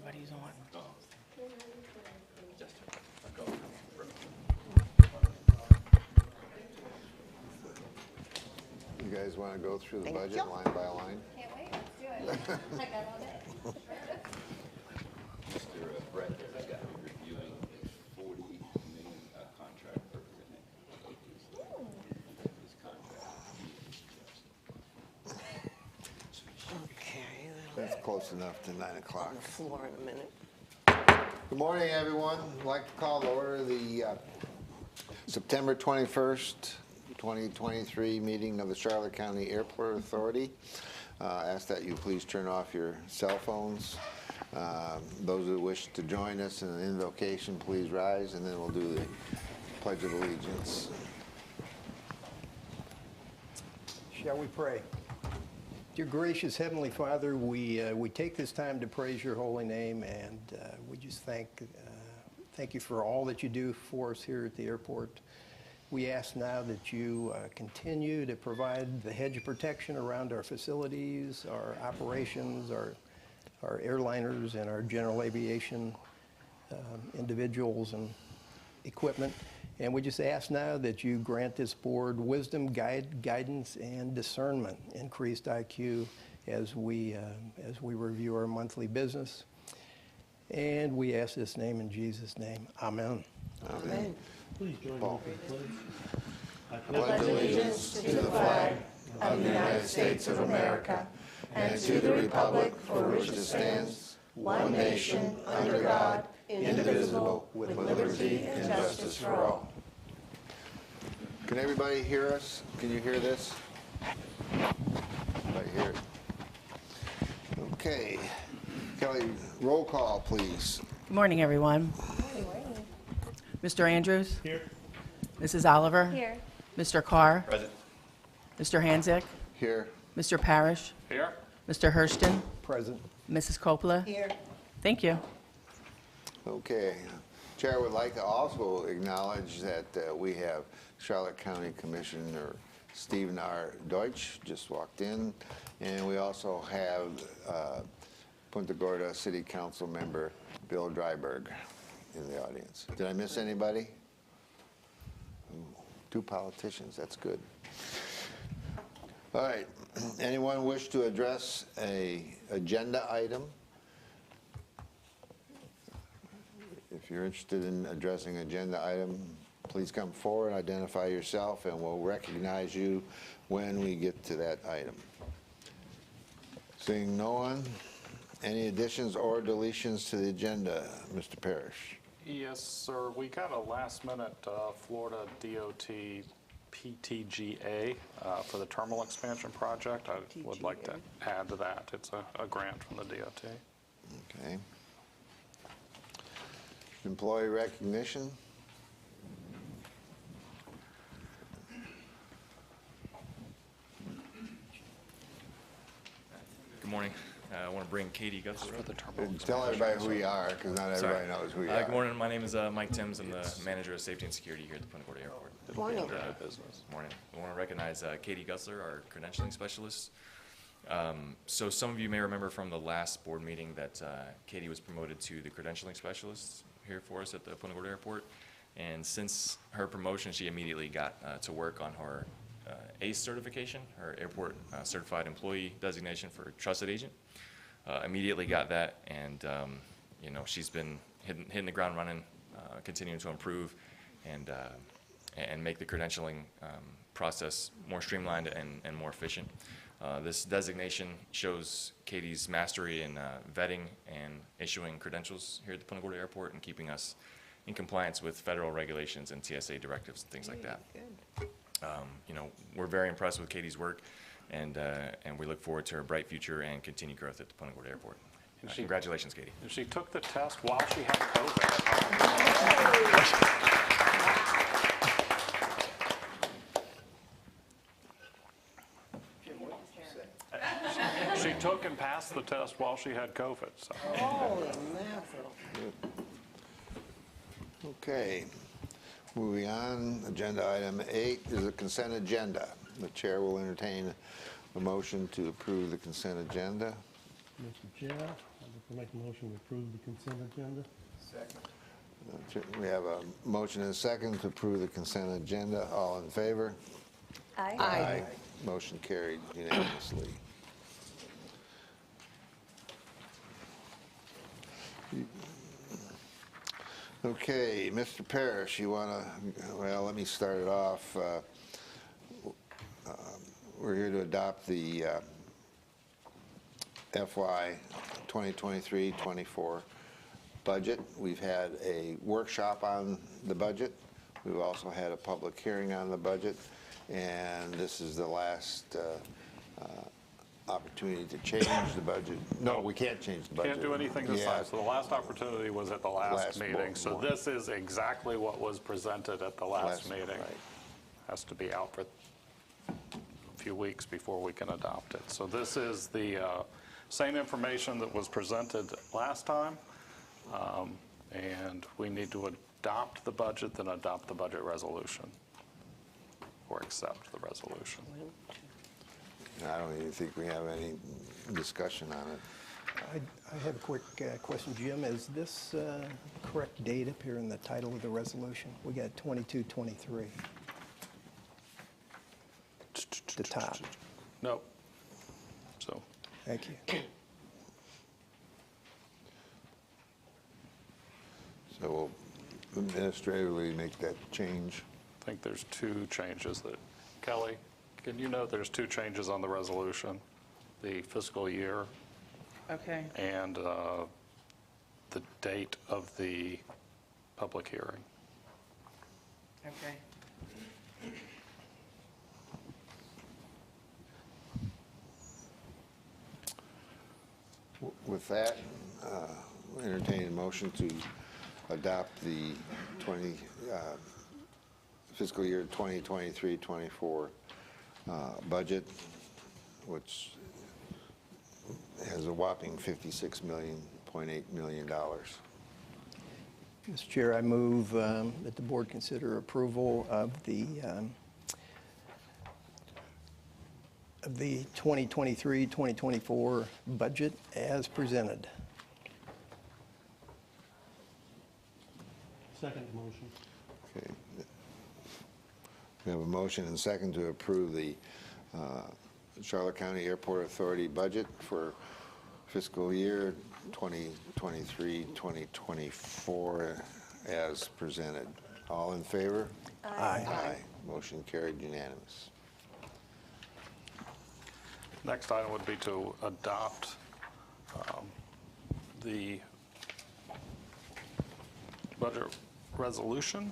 everybody's on. You guys want to go through the Thank budget you. line by line? Can't wait, let's do it. I got all day. Mr. Brett has got me reviewing a $40 million contract representing his contract. Okay, That's close enough to 9 o'clock. on the floor in a minute. Good morning, everyone. I'd like to call to order the September 21st, 2023 meeting of the Charlotte County Airport Authority. Ask that you please turn off your cell phones. Those who wish to join us in an invocation, please rise, and then we'll do the Pledge of Allegiance. Shall we pray? Dear gracious Heavenly Father, we take this time to praise your holy name, and we just thank you for all that you do for us here at the airport. We ask now that you continue to provide the hedge of protection around our facilities, our operations, our airliners, and our general aviation individuals and equipment. And we just ask now that you grant this board wisdom, guidance, and discernment, increased IQ as we review our monthly business. And we ask this name in Jesus' name. Amen. Amen. Please join me for the pledge. I Pledge allegiance to the flag of the United States of America and to the republic for which it stands, one nation, under God, indivisible, with liberty and justice for all. Can everybody hear us? Can you hear this? Everybody hear it? Okay. Kelly, roll call, please. Good morning, everyone. Mr. Andrews? Here. Mrs. Oliver? Here. Mr. Carr? Present. Mr. Hansick? Here. Mr. Parrish? Here. Mr. Hurston? Present. Mrs. Coppola? Here. Thank you. Okay. Chair would like to also acknowledge that we have Charlotte County Commissioner Stephen R. Deutsch just walked in, and we also have Punta Gorda City Council member Bill Dryberg in the audience. Did I miss anybody? Ooh, 2 politicians, that's good. All right, anyone wish to address a agenda item? If you're interested in addressing an agenda item, please come forward, identify yourself, and we'll recognize you when we get to that item. Seeing no one, any additions or deletions to the agenda, Mr. Parrish? Yes, sir. We got a last-minute Florida DOT PTGA for the terminal expansion project. I would like to add to that. It's a grant from the DOT. Okay. Employee recognition? Good morning. I want to bring Katie Gutzler up. Tell everybody who you are, because not everybody knows who you are. Good morning. My name is Mike Timms. I'm the manager of safety and security here at the Punta Gorda Airport. Morning. Morning. I want to recognize Katie Gutzler, our credentialing specialist. So some of you may remember from the last board meeting that Katie was promoted to the credentialing specialist here for us at the Punta Gorda Airport. And since her promotion, she immediately got to work on her ACE certification, her airport certified employee designation for trusted agent. Immediately got that, and you know, she's been hitting the ground running, continuing to improve and make the credentialing process more streamlined and more efficient. This designation shows Katie's mastery in vetting and issuing credentials here at the Punta Gorda Airport and keeping us in compliance with federal regulations and TSA directives and things like that. Good. You know, we're very impressed with Katie's work, and we look forward to her bright future and continued growth at the Punta Gorda Airport. Congratulations, Katie. And she took the test while she had COVID. She took and passed the test while she had COVID. So. Holy mackerel. Okay. Moving on, agenda item 8 is a consent agenda. The chair will entertain a motion to approve the consent agenda. Mr. Chair, I'd like to make a motion to approve the consent agenda. We have a motion and a second to approve the consent agenda. All in favor? Aye. Motion carried unanimously. Okay, Mr. Parrish, you want to, well, let me start it off. We're here to adopt the FY 2023-24 budget. We've had a workshop on the budget. We've also had a public hearing on the budget, and this is the last opportunity to change the budget. No, we can't change the budget. Can't do anything this Yeah. time. So the last opportunity was at the last Last meeting. So morning. this is exactly what was presented at the last meeting. Right. Has to be out for a few weeks before we can adopt it. So this is the same information that was presented last time. And we need to adopt the budget, then adopt the budget resolution, or accept the resolution. I don't even think we have any discussion on it. I have a quick question, Jim. Is this correct date up here in the title of the resolution? We got 22-23. The top. Nope. So Thank you. So we'll administratively make that change. I think there's two changes that, Kelly, can you note there's two changes on the resolution? The fiscal year Okay. and the date of the public hearing. Okay. With that, entertain a motion to adopt the fiscal year 2023-24 budget, which has a whopping $56.8 million. Mr. Chair, I move that the board consider approval of the 2023-2024 budget as presented. Second motion. Okay. We have a motion and second to approve the Charlotte County Airport Authority budget for fiscal year 2023-2024 as presented. All in favor? Aye. Motion carried unanimous. Next item would be to adopt the budget resolution.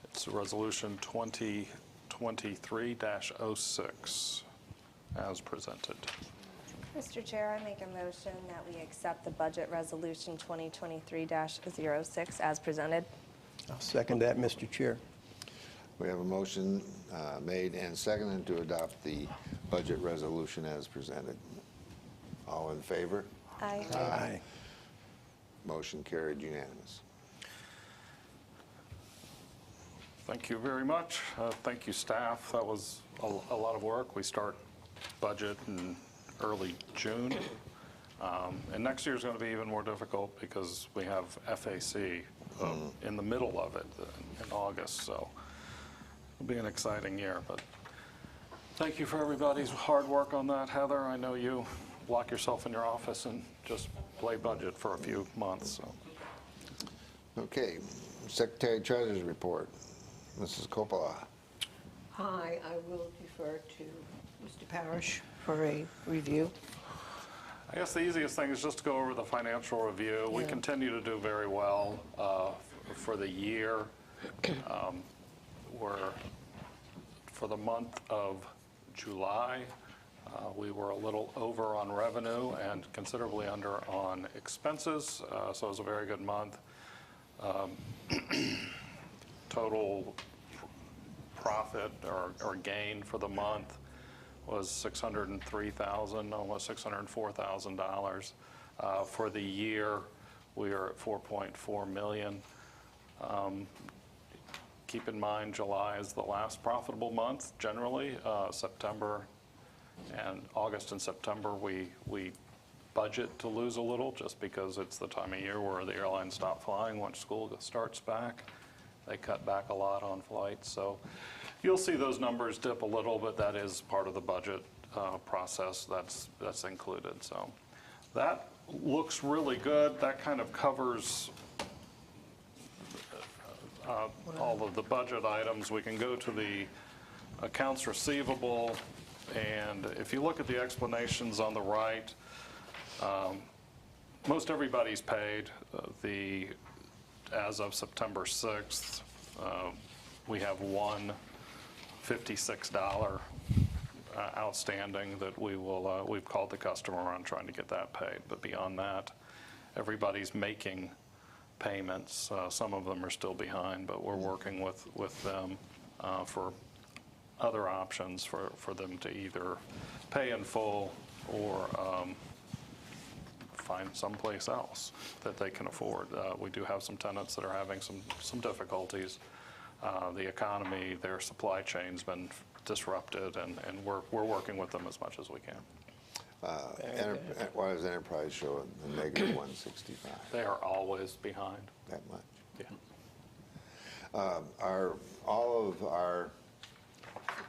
It's resolution 2023-06 as presented. Mr. Chair, I make a motion that we accept the budget resolution 2023-06 as presented. I'll second that, Mr. Chair. We have a motion made and seconded to adopt the budget resolution as presented. All in favor? Aye. Aye. Motion carried unanimous. Thank you very much. Thank you, staff. That was a lot of work. We start budget in early June. And next year is going to be even more difficult because we have FAC in the middle of it in August. So it'll be an exciting year. But thank you for everybody's hard work on that, Heather. I know you lock yourself in your office and just play budget for a few months. So. Okay, Secretary Treasurer's report. Mrs. Coppola. Hi, I will defer to Mr. Parrish for a review. I guess the easiest thing is just to go over the financial review. We Yeah. continue to do very well for the year. For the month of July, we were a little over on revenue and considerably under on expenses, so it was a very good month. Total profit or gain for the month was $603,000, almost $604,000. For the year, we are at $4.4 million. Keep in mind, July is the last profitable month generally. September and August and September, we budget to lose a little, just because it's the time of year where the airlines stop flying once school starts back. They cut back a lot on flights, so you'll see those numbers dip a little, but that is part of the budget process that's included. So that looks really good. That kind of covers all of the budget items. We can go to the accounts receivable, and if you look at the explanations on the right, most everybody's paid. As of September 6th, we have one $56 outstanding that we've called the customer on trying to get that paid. But beyond that, everybody's making payments. Some of them are still behind, but we're working with them for other options for them to either pay in full or find someplace else that they can afford. We do have some tenants that are having some difficulties. The economy, their supply chain's been disrupted, and we're working with them as much as we can. Why does Enterprise show a negative 165? They are always behind. That much? Yeah. Are all of our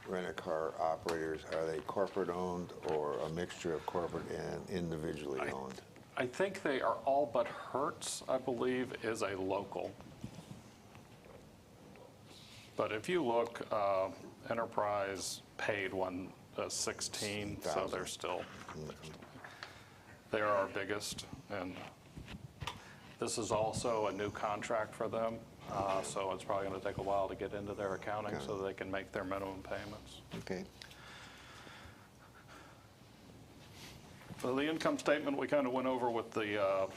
rent-a-car operators, are they corporate-owned or a mixture of corporate and individually owned? I think they are all but Hertz, I believe, is a local. But if you look, Enterprise paid 116, so they're still, they're our biggest. And this is also a new contract for them, so it's probably going to take a while to get into their accounting so they can make their minimum payments. Okay. So the income statement we kind of went over with the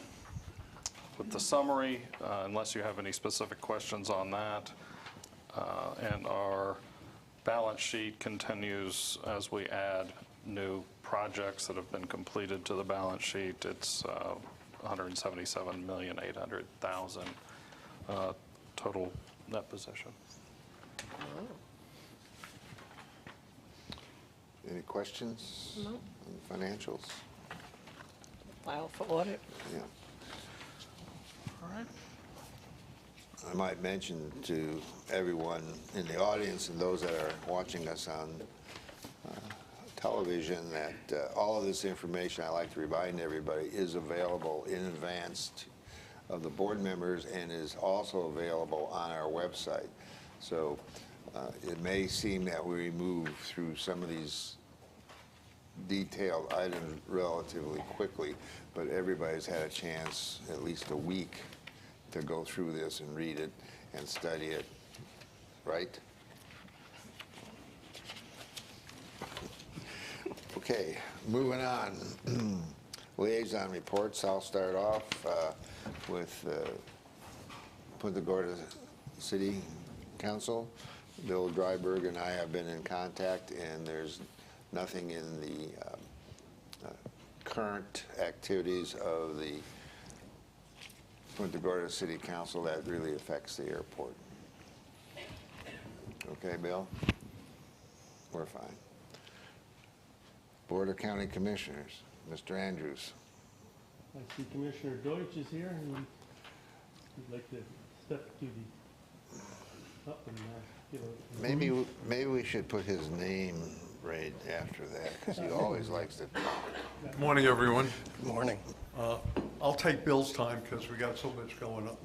summary, unless you have any specific questions on that. And our balance sheet continues as we add new projects that have been completed to the balance sheet. It's $177,800,000 total net position. Any questions? No. On the financials? File for audit. Yeah. All right. I might mention to everyone in the audience and those that are watching us on television that all of this information, I like to remind everybody, is available in advance of the board members and is also available on our website. So it may seem that we move through some of these detailed items relatively quickly, but everybody's had a chance, at least a week, to go through this and read it and study it, right? Okay, moving on. Liaison reports. I'll start off with Punta Gorda City Council. Bill Dryberg and I have been in contact, and there's nothing in the current activities of the Punta Gorda City Council that really affects the airport. Okay, Bill? We're fine. Board of County Commissioners, Mr. Andrews. I see Commissioner Deutsch is here, and he'd like to step to the, up and give a... Maybe we should put his name right after that, because he always likes to talk. Good morning, everyone. Good morning. I'll take Bill's time because we got so much going on.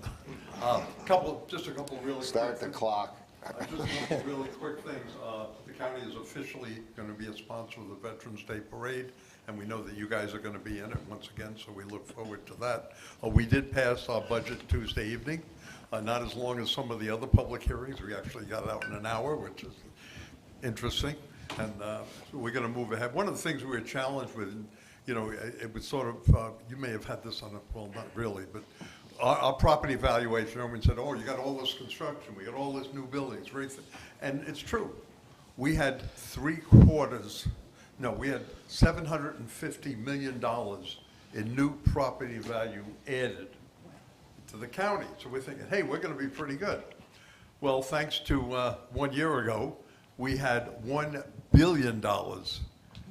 Just a couple really Start quick the things. clock. Just a couple really quick things. The county is officially going to be a sponsor of the Veterans Day Parade, and we know that you guys are going to be in it once again, so we look forward to that. We did pass our budget Tuesday evening, not as long as some of the other public hearings. We actually got it out in an hour, which is interesting, and we're going to move ahead. One of the things we were challenged with, you know, it was sort of, you may have had this on a, well, not really, but our property valuation, everyone said, oh, you got all this construction, we got all this new buildings, and it's true. We had we had $750 million in new property value added to the county. So we're thinking, hey, we're going to be pretty good. Well, thanks to 1 year ago, we had $1 billion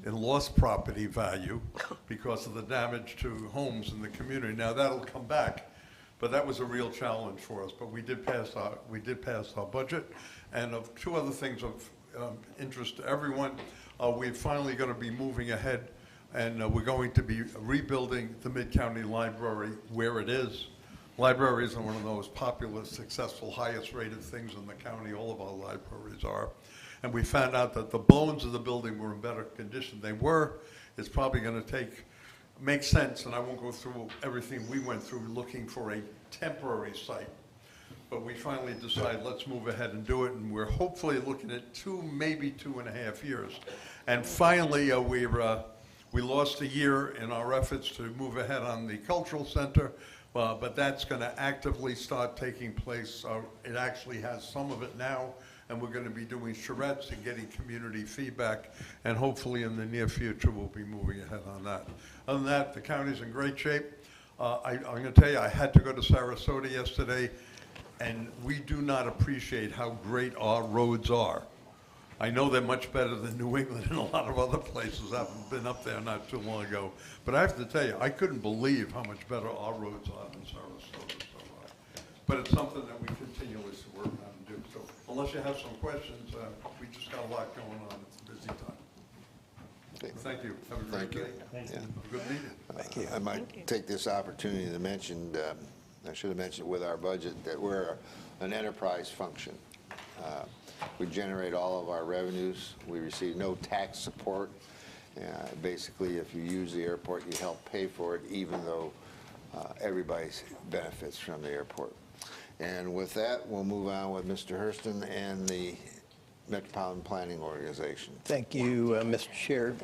in lost property value because of the damage to homes in the community. Now, that'll come back, but that was a real challenge for us. But we did pass our budget. And of two other things of interest to everyone, we're finally going to be moving ahead, and we're going to be rebuilding the Mid-County Library where it is. Libraries are one of the most popular, successful, highest rated things in the county. All of our libraries are. And we found out that the bones of the building were in better condition. They were. It's probably going to make sense, and I won't go through everything we went through looking for a temporary site. But we finally decided, let's move ahead and do it, and we're hopefully looking at maybe 2.5 years. And finally, we lost a year in our efforts to move ahead on the cultural center, but that's going to actively start taking place. It actually has some of it now, and we're going to be doing charrettes and getting community feedback, and hopefully in the near future we'll be moving ahead on that. Other than that, the county's in great shape. I'm going to tell you, I had to go to Sarasota yesterday, and we do not appreciate how great our roads are. I know they're much better than New England and a lot of other places. I've been up there not too long ago. But I have to tell you, I couldn't believe how much better our roads are than Sarasota. But it's something that we continuously work on and do. So unless you have some questions, we just got a lot going on. It's a busy time. Okay. Thank you. Have a great day. Thank you. Have a good meeting. Thank you. I might take this opportunity to mention, I should have mentioned with our budget, that we're an enterprise function. We generate all of our revenues. We receive no tax support. Basically, if you use the airport, you help pay for it, even though everybody benefits from the airport. And with that, we'll move on with Mr. Hurston and the Metropolitan Planning Organization. Thank you, Mr. Chair.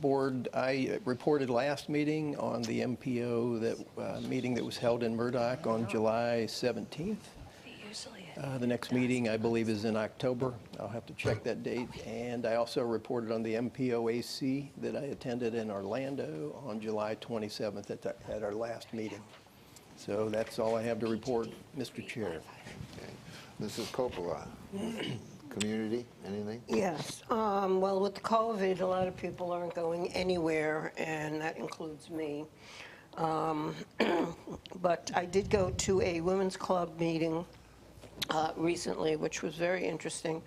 Board, I reported last meeting on the MPO meeting that was held in Murdoch on July 17th. The next meeting, I believe, is in October. I'll have to check that date. And I also reported on the MPOAC that I attended in Orlando on July 27th at our last meeting. So that's all I have to report, Mr. Chair. Okay. Mrs. Coppola, community, anything? Yes. Well, with COVID, a lot of people aren't going anywhere, and that includes me. But I did go to a women's club meeting recently, which was very interesting.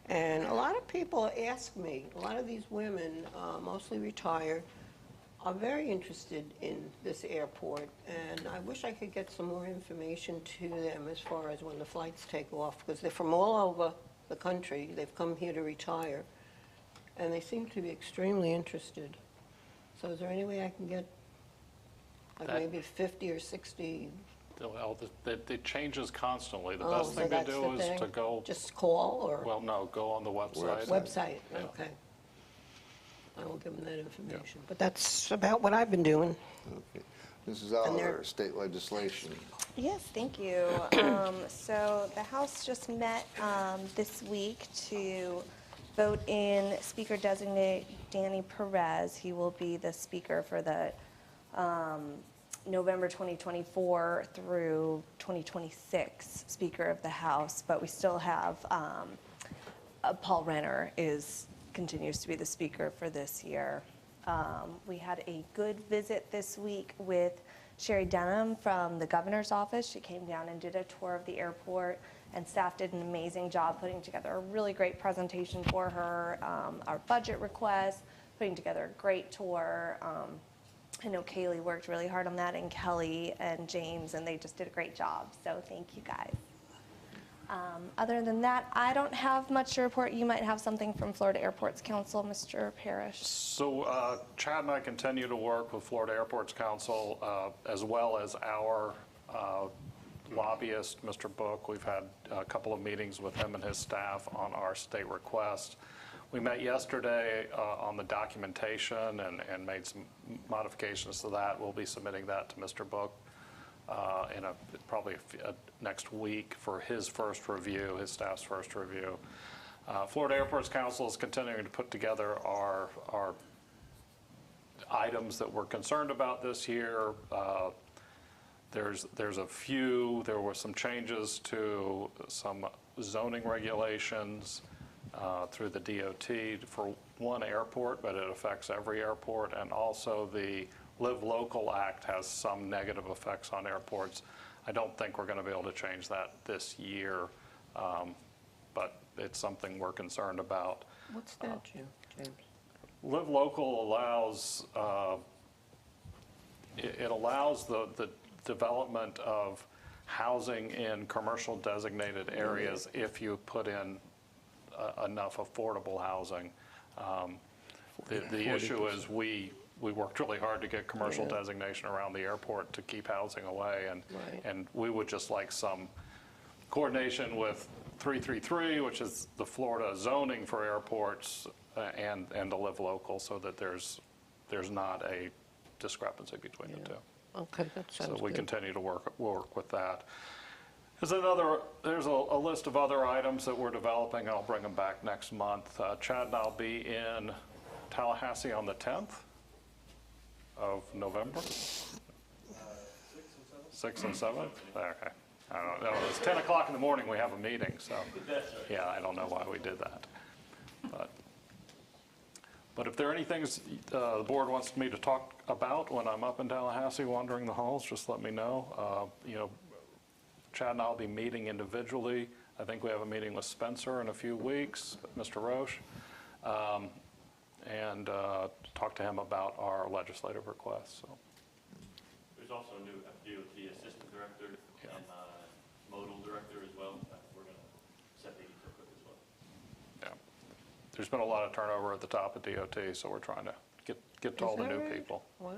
And a lot of people ask me, a lot of these women, mostly retired, are very interested in this airport. And I wish I could get some more information to them as far as when the flights take off, because they're from all over the country. They've come here to retire. And they seem to be extremely interested. So is there any way I can get like maybe 50 or 60? Well, it changes constantly. The Oh, best so thing to that's do the is thing? to go, Just call or well, no, go on the website. website? Yeah. Okay. I will give them that information. But that's about what I've been doing. Okay. Mrs. Oliver, state legislation. Yes, thank you. So the House just met this week to vote in Speaker-designate Danny Perez. He will be the Speaker for the November 2024 through 2026 Speaker of the House, but we still have Paul Renner continues to be the Speaker for this year. We had a good visit this week with Sherry Denham from the Governor's Office. She came down and did a tour of the airport, and staff did an amazing job putting together a really great presentation for her, our budget request, putting together a great tour. I know Kaylee worked really hard on that, and Kelly and James, and they just did a great job. So thank you guys. Other than that, I don't have much to report. You might have something from Florida Airports Council, Mr. Parrish. So Chad and I continue to work with Florida Airports Council as well as our lobbyist, Mr. Book. We've had a couple of meetings with him and his staff on our state request. We met yesterday on the documentation and made some modifications to that. We'll be submitting that to Mr. Book in probably next week for his first review, his staff's first review. Florida Airports Council is continuing to put together our items that we're concerned about this year. There were some changes to some zoning regulations through the DOT for one airport, but it affects every airport, and also the Live Local Act has some negative effects on airports. I don't think we're going to be able to change that this year, but it's something we're concerned about. What's that, James? Live Local allows, it allows the development of housing in commercial designated areas if you put in enough affordable housing. The issue is we worked really hard to get commercial designation around the airport to keep housing away, and we would just like some coordination with 333, which is the Florida zoning for airports, and the Live Local, so that there's not a discrepancy between the two. Okay, that sounds good. So we continue to work with that. There's a list of other items that we're developing. I'll bring them back next month. Chad and I'll be in Tallahassee on the 10th of November. 6th and 7th? Okay. I don't know. It's 10 o'clock in the morning. We have a meeting, so yeah, I don't know why we did that. But if there are any things the board wants me to talk about when I'm up in Tallahassee wandering the halls, just let me know. Chad and I will be meeting individually. I think we have a meeting with Spencer in a few weeks, Mr. Roche, and talk to him about our legislative requests. So. There's also a new FDOT assistant director and modal director as well. We're going to set meetings up with as well. Yeah. There's been a lot of turnover at the top of DOT, so we're trying to get to all the new people. Wow.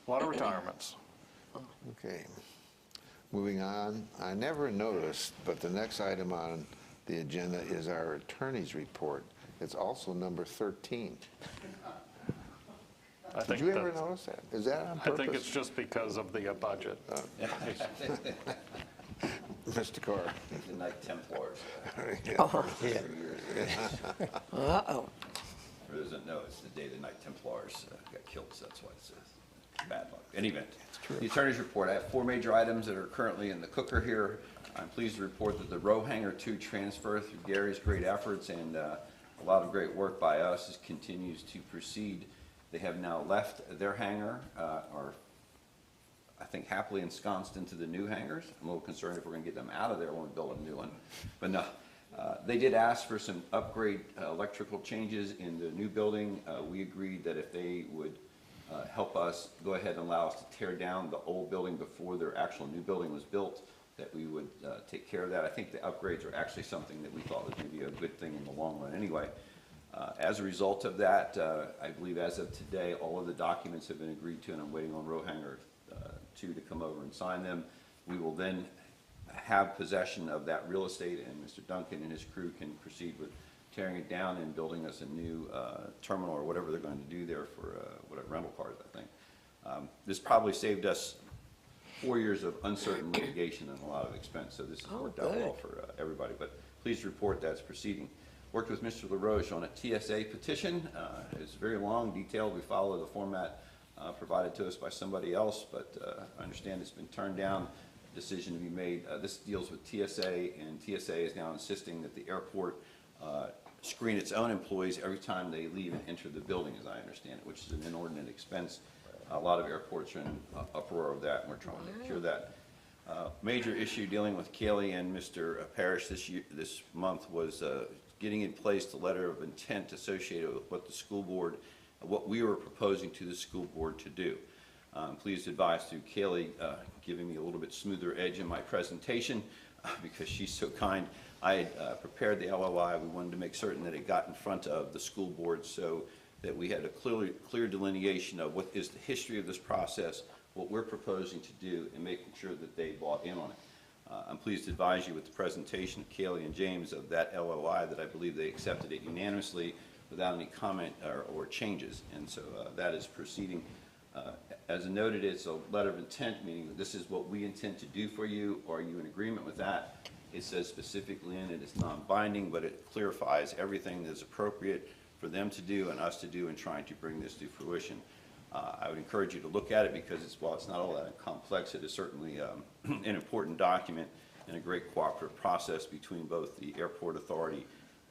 A lot of retirements. Okay. Moving on, I never noticed, but the next item on the agenda is our attorney's report. It's also number 13. Did you ever notice that? Is that on purpose? I think it's just because of the budget. Mr. Carr. The Knight Templars. Uh-oh. For those that know, it's the day the Knight Templars got killed, so that's why it's bad luck. In any event, the attorney's report. I have 4 major items that are currently in the cooker here. I'm pleased to report that the row hanger 2 transfer through Gary's great efforts and a lot of great work by us continues to proceed. They have now left their hangar, are I think happily ensconced into the new hangars. I'm a little concerned if we're going to get them out of there when we build a new one. But no, they did ask for some upgrade electrical changes in the new building. We agreed that if they would help us go ahead and allow us to tear down the old building before their actual new building was built, that we would take care of that. I think the upgrades are actually something that we thought would be a good thing in the long run anyway. As a result of that, I believe as of today, all of the documents have been agreed to, and I'm waiting on row hanger 2 to come over and sign them. We will then have possession of that real estate, and Mr. Duncan and his crew can proceed with tearing it down and building us a new terminal or whatever they're going to do there for whatever rental cars, I think. This probably saved us 4 years of uncertain litigation and a lot of expense, so this has worked out well for everybody. But please report that's proceeding. Worked with Mr. LaRoche on a TSA petition. It's very long, detailed. We follow the format provided to us by somebody else, but I understand it's been turned down. Decision to be made. This deals with TSA, and TSA is now insisting that the airport screen its own employees every time they leave and enter the building, as I understand it, which is an inordinate expense. A lot of airports are in uproar of that, and we're trying to cure that. Major issue dealing with Kaylee and Mr. Parrish this month was getting in place the letter of intent associated with what the school board, what we were proposing to the school board to do. I'm pleased to advise through Kaylee giving me a little bit smoother edge in my presentation because she's so kind. I had prepared the LOI. We wanted to make certain that it got in front of the school board so that we had a clear delineation of what is the history of this process, what we're proposing to do, and making sure that they bought in on it. I'm pleased to advise you with the presentation of Kaylee and James of that LOI that I believe they accepted it unanimously without any comment or changes, and so that is proceeding. As noted, it's a letter of intent, meaning that this is what we intend to do for you. Are you in agreement with that? It says specifically in it, it's non-binding, but it clarifies everything that is appropriate for them to do and us to do in trying to bring this to fruition. I would encourage you to look at it because while it's not all that complex, it is certainly an important document and a great cooperative process between both the airport authority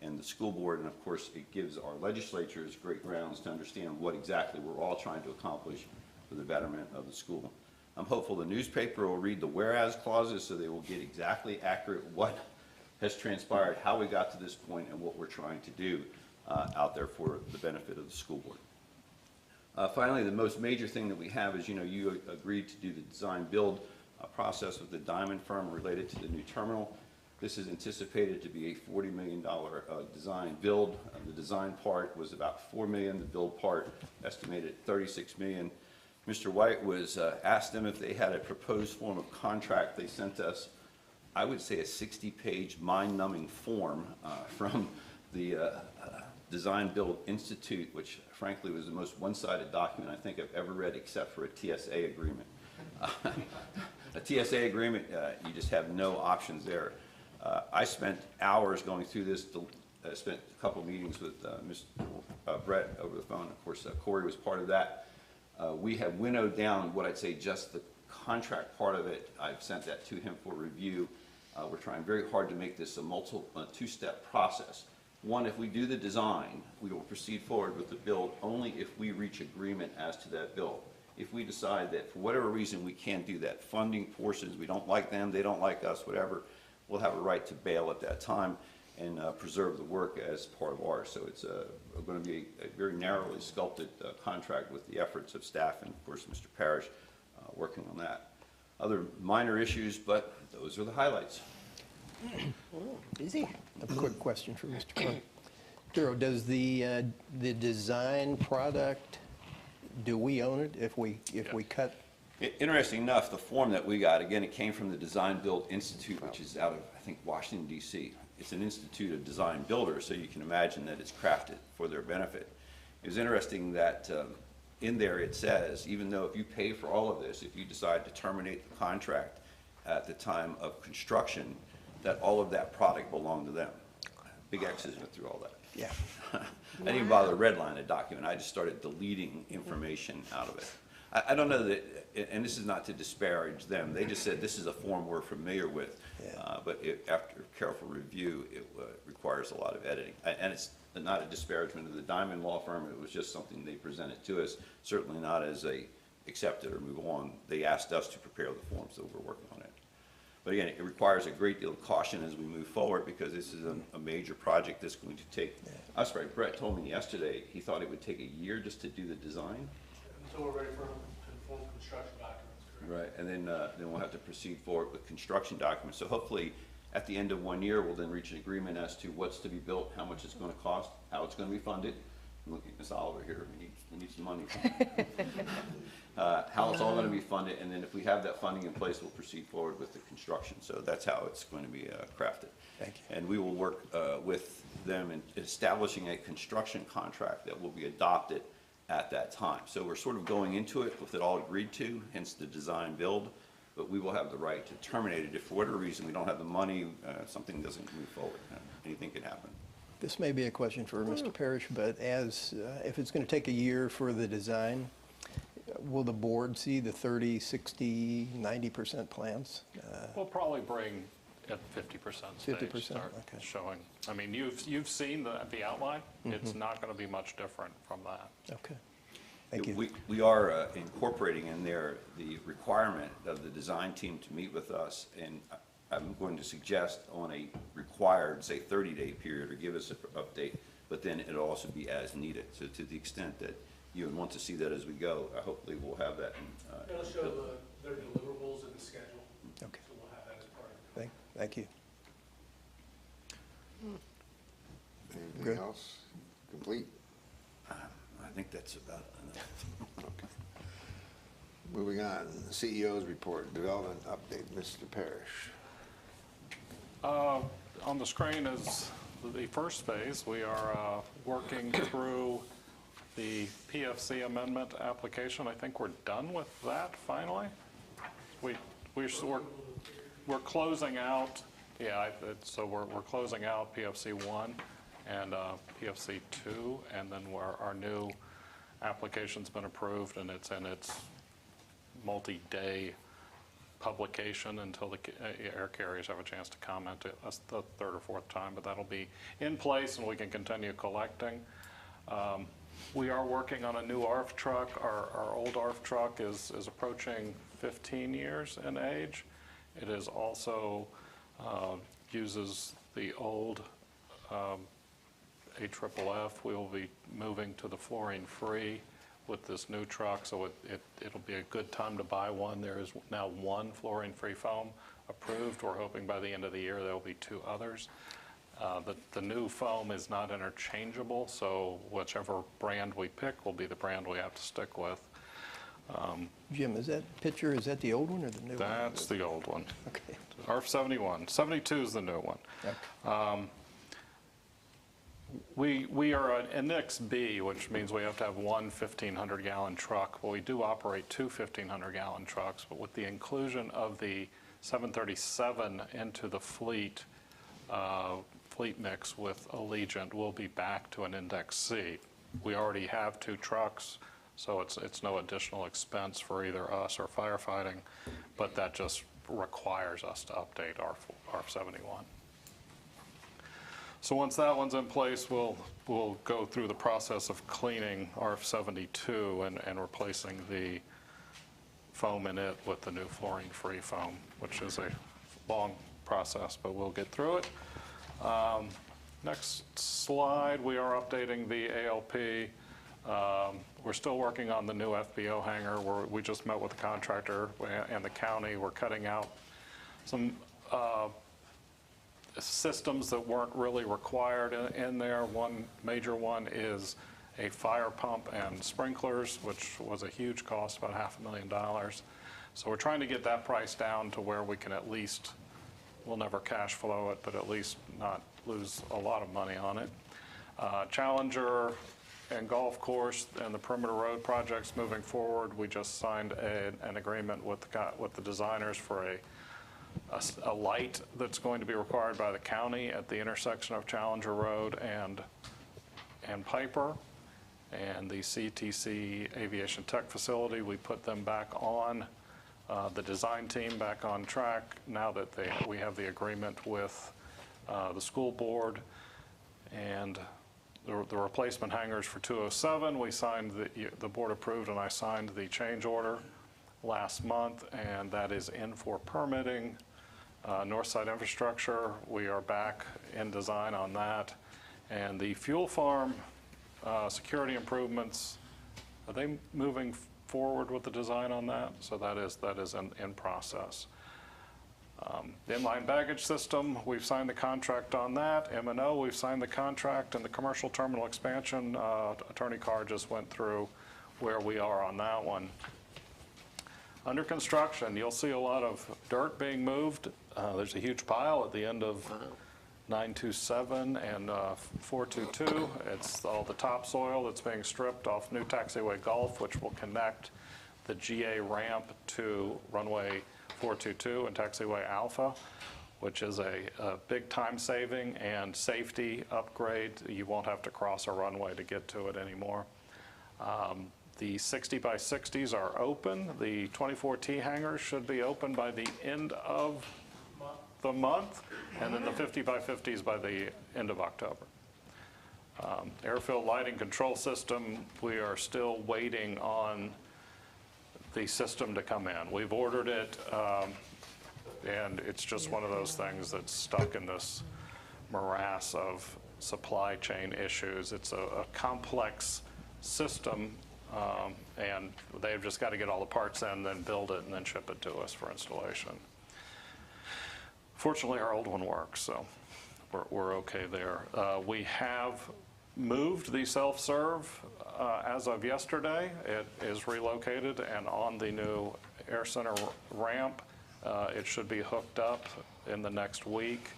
and the school board, and of course, it gives our legislatures great grounds to understand what exactly we're all trying to accomplish for the betterment of the school. I'm hopeful the newspaper will read the whereas clauses so they will get exactly accurate what has transpired, how we got to this point, and what we're trying to do out there for the benefit of the school board. Finally, the most major thing that we have is, you agreed to do the design build process with the Diamond firm related to the new terminal. This is anticipated to be a $40 million design build. The design part was about $4 million, the build part estimated at $36 million. Mr. White was asked them if they had a proposed form of contract. They sent us, I would say, a 60-page mind-numbing form from the Design Build Institute, which frankly was the most one-sided document I think I've ever read except for a TSA agreement. A TSA agreement, you just have no options there. I spent hours going through this. I spent a couple of meetings with Mr. Brett over the phone. Of course, Corey was part of that. We have winnowed down what I'd say just the contract part of it. I've sent that to him for review. We're trying very hard to make this a two-step process. One, if we do the design, we will proceed forward with the build only if we reach agreement as to that build. If we decide that for whatever reason we can't do that, funding portions, we don't like them, they don't like us, whatever, we'll have a right to bail at that time and preserve the work as part of ours. So it's going to be a very narrowly sculpted contract with the efforts of staff and, of course, Mr. Parrish working on that. Other minor issues, but those are the highlights. Busy. A quick question for Mr. Clark. Duro, does the design product, do we own it if we cut? Interesting enough, the form that we got, again, it came from the Design Build Institute, which is out of, I think, Washington, D.C. It's an institute of design builders, so you can imagine that it's crafted for their benefit. It was interesting that in there it says, even though if you pay for all of this, if you decide to terminate the contract at the time of construction, that all of that product belonged to them. Big X's went through all that. Yeah. I didn't even bother to redline the document. I just started deleting information out of it. I don't know that, and this is not to disparage them, they just said this is a form we're familiar with, Yeah. but after careful review, it requires a lot of editing. And it's not a disparagement of the Diamond Law Firm, it was just something they presented to us, certainly not as a accept it or move on. They asked us to prepare the form, so we're working on it. But again, it requires a great deal of caution as we move forward because this is a major project that's going to take, I'm sorry, Brett told me yesterday he thought it would take a year just to do the design. Until we're ready for informed construction documents, correct? Right, and then we'll have to proceed forward with construction documents. So hopefully, at the end of 1 year, we'll then reach an agreement as to what's to be built, how much it's going to cost, how it's going to be funded. Look at Ms. Oliver here, we need some money. How it's all going to be funded, and then if we have that funding in place, we'll proceed forward with the construction. So that's how it's going to be crafted. Thank you. And we will work with them in establishing a construction contract that will be adopted at that time. So we're sort of going into it with it all agreed to, hence the design build, but we will have the right to terminate it if for whatever reason we don't have the money, something doesn't move forward. Anything can happen. This may be a question for Mr. Parrish, but if it's going to take a year for the design, will the board see the 30, 60, 90% plans? We'll probably bring at 50% stage, 50%, start okay. showing. I mean, you've seen the outline. It's not going to be much different from that. Okay. Thank you. We are incorporating in there the requirement of the design team to meet with us, and I'm going to suggest on a required, say, 30-day period, or give us an update, but then it'll also be as needed. So to the extent that you would want to see that as we go, hopefully we'll have that. It'll show their deliverables in the schedule. Okay. So we'll have that as part of it. Thank you. Anything Good. else? Complete? I think that's about enough. Okay. Moving on, CEO's report, development update, Mr. Parrish. On the screen is the first phase. We are working through the PFC amendment application. I think we're done with that finally. We're closing out, so we're closing out PFC 1 and PFC 2, and then our new application's been approved and it's in its multi-day publication until the air carriers have a chance to comment the third or fourth time, but that'll be in place and we can continue collecting. We are working on a new ARF truck. Our old ARF truck is approaching 15 years in age. It is also uses the old AFFF. We will be moving to the fluorine-free with this new truck, so it'll be a good time to buy one. There is now one fluorine-free foam approved. We're hoping by the end of the year there will be 2 others. The new foam is not interchangeable, so whichever brand we pick will be the brand we have to stick with. Jim, is that picture, is that the old one or the new one? That's the old one. Okay. ARF 71. 72 is the new one. Okay. We are an Annex B, which means we have to have one 1,500-gallon truck. Well, we do operate 2 1,500-gallon trucks, but with the inclusion of the 737 into the fleet mix with Allegiant, we'll be back to an Index C. We already have 2 trucks, so it's no additional expense for either us or firefighting, but that just requires us to update ARF 71. So once that one's in place, we'll go through the process of cleaning ARF 72 and replacing the foam in it with the new fluorine-free foam, which is a long process, but we'll get through it. Next slide, we are updating the ALP. We're still working on the new FBO hangar. We just met with the contractor and the county. We're cutting out some systems that weren't really required in there. One major one is a fire pump and sprinklers, which was a huge cost, about $500,000. So we're trying to get that price down to where we can at least, we'll never cash flow it, but at least not lose a lot of money on it. Challenger and golf course and the perimeter road projects moving forward. We just signed an agreement with the designers for a light that's going to be required by the county at the intersection of Challenger Road and Piper. And the CTC Aviation Tech Facility, we put them back on, the design team back on track now that we have the agreement with the school board. And the replacement hangars for 207, we signed, the board approved and I signed the change order last month, and that is in for permitting. Northside infrastructure, we are back in design on that. And the fuel farm security improvements, are they moving forward with the design on that? So that is in process. The inline baggage system, we've signed the contract on that. M&O, we've signed the contract, and the commercial terminal expansion, Attorney Carr just went through where we are on that one. Under construction, you'll see a lot of dirt being moved. There's a huge pile at the end of 927 and 422. It's all the topsoil that's being stripped off New Taxiway Gulf, which will connect the GA ramp to runway 422 and Taxiway Alpha, which is a big time saving and safety upgrade. You won't have to cross a runway to get to it anymore. The 60 by 60s are open. The 24T hangars should be open by the end of the month, and then the 50 by 50s by the end of October. Airfield lighting control system, we are still waiting on the system to come in. We've ordered it, and it's just one of those things that's stuck in this morass of supply chain issues. It's a complex system, and they've just got to get all the parts in, then build it, and then ship it to us for installation. Fortunately, our old one works, so we're okay there. We have moved the self-serve as of yesterday. It is relocated and on the new Air Center ramp. It should be hooked up in the next week.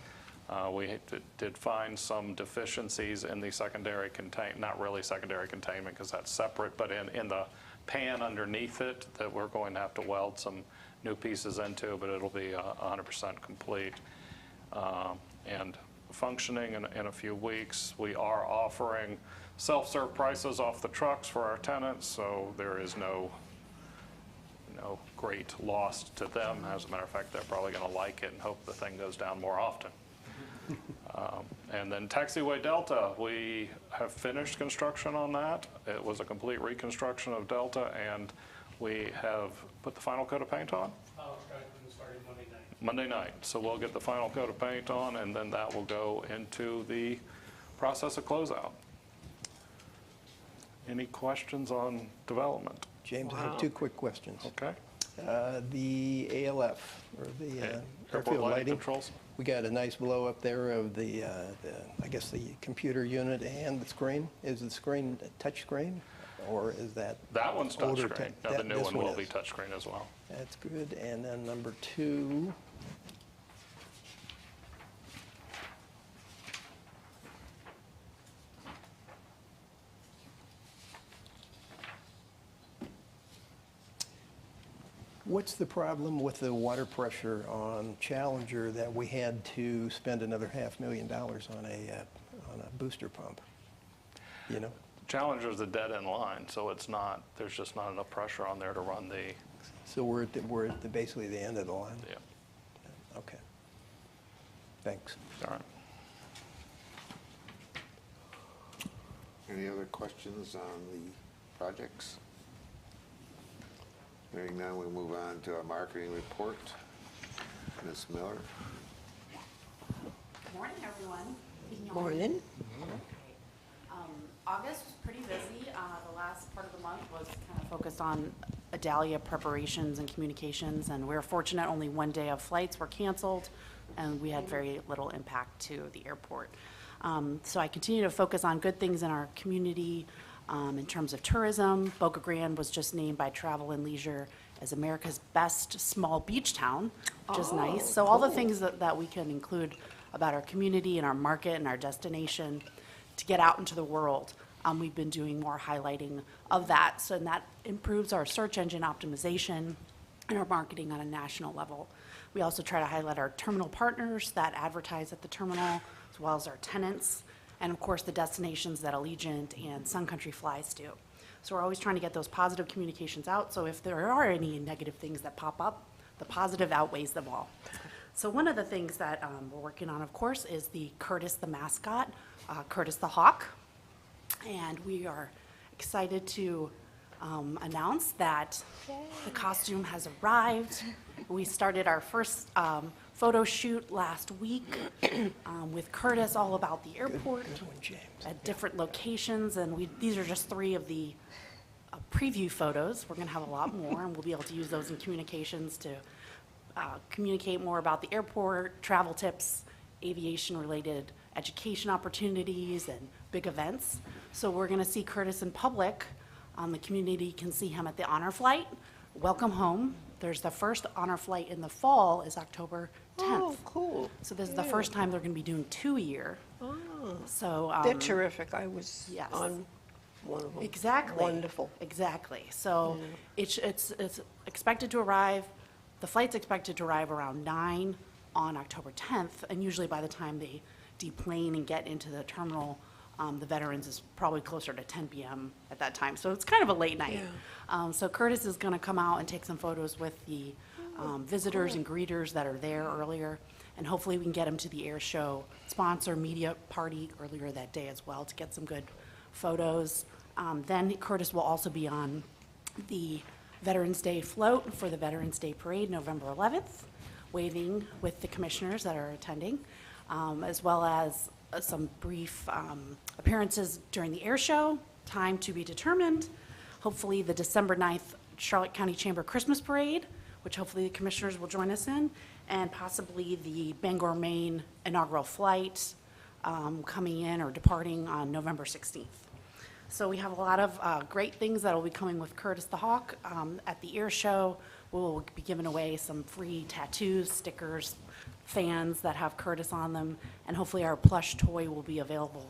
We did find some deficiencies in the secondary containment, not really secondary containment because that's separate, but in the pan underneath it that we're going to have to weld some new pieces into, but it'll be 100% complete and functioning in a few weeks. We are offering self-serve prices off the trucks for our tenants, so there is no no great loss to them. As a matter of fact, they're probably going to like it and hope the thing goes down more often. And then Taxiway Delta, we have finished construction on that. It was a complete reconstruction of Delta, and we have put the final coat of paint on. Starting Monday night. Monday night. So we'll get the final coat of paint on, and then that will go into the process of closeout. Any questions on development? James, I have two quick questions. Okay. The ALF, or the Airport airfield lighting lighting. controls? We got a nice blow up there of the, I guess, the computer unit and the screen. Is the screen a touch screen, or is that? That one's older touchscreen. tech? Now, the That- new this one will is. be touchscreen as well. That's good. And then number two, what's the problem with the water pressure on Challenger that we had to spend another $500,000 on a booster pump? You know? Challenger's a dead-end line, so it's not, there's just not enough pressure on there to run the, So we're at basically the end of the line? yeah, Okay. Thanks. all right. Any other questions on the projects? Hearing none, we move on to our marketing report. Ms. Miller? Good morning, everyone. Morning. August was pretty busy. The last part of the month was kind of focused on Adalia preparations and communications, and we were fortunate only one day of flights were canceled, and we had very little impact to the airport. So I continue to focus on good things in our community in terms of tourism. Boca Grande was just named by Travel and Leisure as America's best small beach town, which is nice. So all the things that we can include about our community and our market and our destination to get out into the world. We've been doing more highlighting of that, so that improves our search engine optimization and our marketing on a national level. We also try to highlight our terminal partners that advertise at the terminal, as well as our tenants, and of course the destinations that Allegiant and Sun Country flies to. So we're always trying to get those positive communications out, so if there are any negative things that pop up, the positive outweighs them all. So one of the things that we're working on, of course, is the Curtis the mascot, Curtis the Hawk. And we are excited to announce that the costume has arrived. We started our first photo shoot last week with Curtis, all about the airport Good one, James. at different locations. And these are just 3 of the preview photos. We're going to have a lot more, and we'll be able to use those in communications to communicate more about the airport, travel tips, aviation-related education opportunities, and big events. So we're going to see Curtis in public. The community can see him at the honor flight. Welcome home. There's the first honor flight in the fall is October 10th. Oh, cool. So this is the first time they're going to be doing 2 a year. Oh, So they're terrific. I was yes. on one of them. Exactly. Wonderful. Exactly. So it's expected to arrive, the flight's expected to arrive around 9 on October 10th, and usually by the time they deplane and get into the terminal, the veterans is probably closer to 10 p.m. at that time. So it's kind of a late night. So Curtis is going to come out and take some photos with the visitors and greeters that are there earlier, and hopefully we can get him to the air show sponsor media party earlier that day as well to get some good photos. Then Curtis will also be on the Veterans Day float for the Veterans Day Parade, November 11th, waving with the commissioners that are attending, as well as some brief appearances during the air show, time to be determined. Hopefully the December 9th Charlotte County Chamber Christmas Parade, which hopefully the commissioners will join us in, and possibly the Bangor, Maine inaugural flight coming in or departing on November 16th. So we have a lot of great things that will be coming with Curtis the Hawk. At the air show, we'll be giving away some free tattoos, stickers, fans that have Curtis on them, and hopefully our plush toy will be available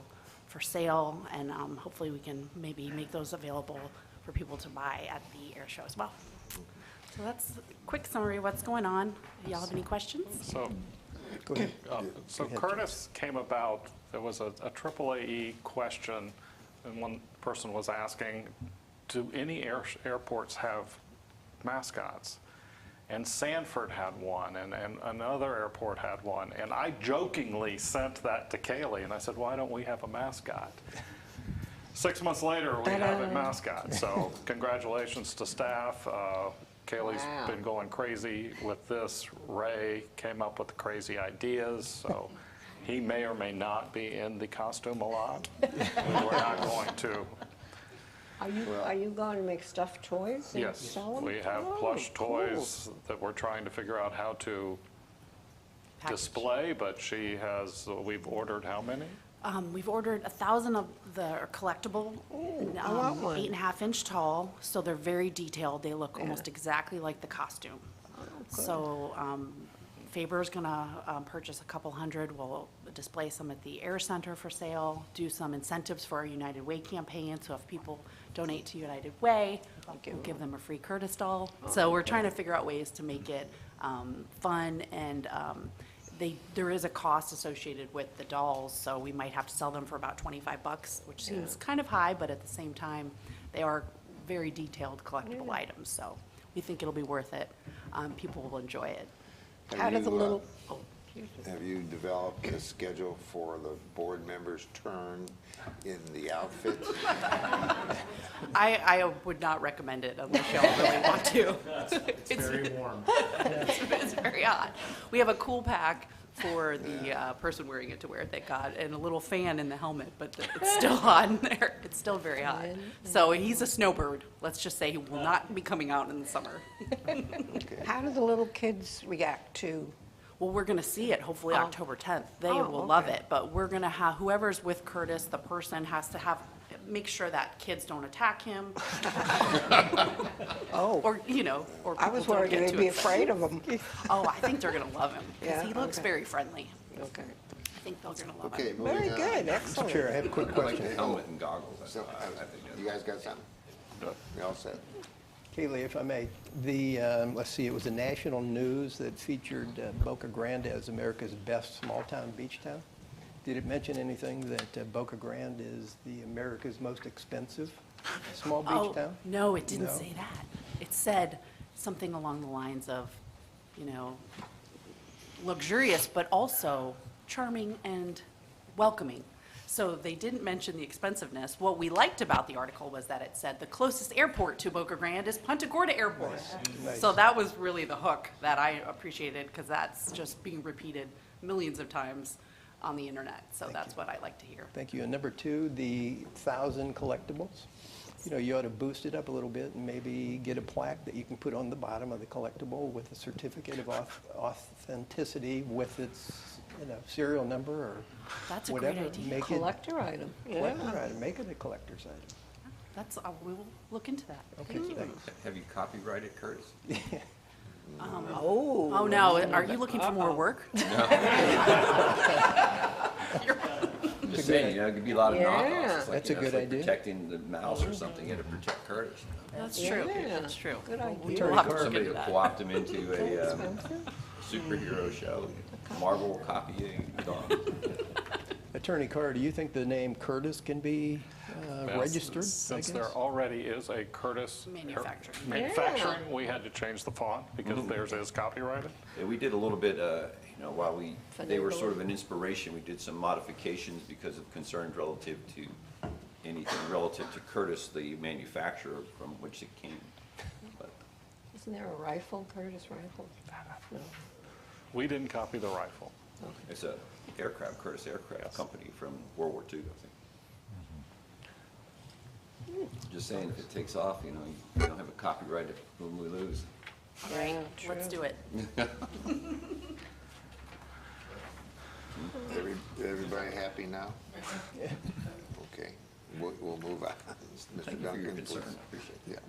for sale, and hopefully we can maybe make those available for people to buy at the air show as well. So that's a quick summary of what's going on. Y'all have any questions? So, Go ahead. so Go ahead, Curtis came about, there was a AAAE question, and one person was asking, do any airports have mascots. And Sanford had one, and another airport had one. And I jokingly sent that to Kaylee, and I said, why don't we have a mascot? 6 months later, we have a mascot. So congratulations to staff. Kaylee's Wow. been going crazy with this. Ray came up with the crazy ideas, so he may or may not be in the costume a lot. We're not going to. Are you going to make stuffed toys and Yes, sell them? we have Oh, plush cool. toys that we're trying to figure out how to Package. display, but we've ordered how many? We've ordered 1,000 of the collectible, I want one. 8.5-inch tall, so they're very detailed. They look almost exactly like the costume. So Faber's gonna purchase a couple hundred. We'll display some at the Air Center for sale, do some incentives for our United Way campaign. So if people donate to United Way, we'll give them a free Curtis doll. So we're trying to figure out ways to make it fun, and there is a cost associated with the dolls, so we might have to sell them for about $25, which seems kind of high, but at the same time, they are very detailed collectible items, so we think it'll be worth it. People will enjoy it. How do the little, Have you developed a schedule for the board members' turn in the outfit? I would not recommend it unless y'all really want to. It's Very warm. It's very hot. We have a cool pack for the person wearing it to wear, thank God, and a little fan in the helmet, but it's still hot in there. It's still very hot. So he's a snowbird. Let's just say he will not be coming out in the summer. how do the little kids react to? Well, we're going to see it hopefully Oh. October 10th. They Oh, will love okay. it, but we're going to have, whoever's with Curtis, the person has to make sure that kids don't attack him. Oh, Or, or I people was don't worried get they'd too be excited. afraid of them. Oh, I think they're going to love him, because Yeah, he looks okay. very friendly. Okay. I think they're going to love Okay, him. moving on. Very good, Mr. excellent. Chair, I have a quick I like question. the helmet and goggles. So, you guys got something? You all set? Kaylee, if I may, let's see, it was the national news that featured Boca Grande as America's best small-town beach town. Did it mention anything that Boca Grande is the America's most expensive small beach town? No, it didn't No? say that. It said something along the lines of, luxurious, but also charming and welcoming. So they didn't mention the expensiveness. What we liked about the article was that it said the closest airport to Boca Grande is Punta Gorda Airport. Nice. So that was really the hook that I appreciated, because that's just being repeated millions of times on the internet. So that's what I like to hear. Thank you. And number two, the 1,000 collectibles. You ought to boost it up a little bit and maybe get a plaque that you can put on the bottom of the collectible with a certificate of authenticity with its, serial number or That's a great whatever. idea. Make it Collector item, yeah. collector item. Make it a collector's item. That's, we will look into that. Okay, thanks. Have you copyrighted Curtis? Oh, no, are you looking for more work? Just saying, it could be a lot of Yeah. knockoffs. It's like, That's a it's good like idea. Protecting the mouse or something, you had to protect Curtis. That's true, Yeah. that's true. Good Well, idea. we Attorney will have to Carr. look Somebody into will that. co-opt him into a superhero show. Marvel will copy you, gone. Attorney Carr, do you think the name Curtis can be Well, registered? I Since guess? there already is a Curtis Manufacturing. manufacturing, we had to change the font because theirs is copyrighted. Yeah, we did a little bit, while they were sort of an inspiration, we did some modifications because of concerns relative to anything relative to Curtis, the manufacturer from which it came. But Isn't there a rifle, Curtis rifle? No. We didn't copy the rifle. it's a Curtis Aircraft Company from World War II, I think. Just saying, if it takes off, you don't have a copyright when we lose. All right, let's do it. Everybody happy now? Okay, we'll move on. Thank Mr. you for your Duncan, concern, please. I appreciate it.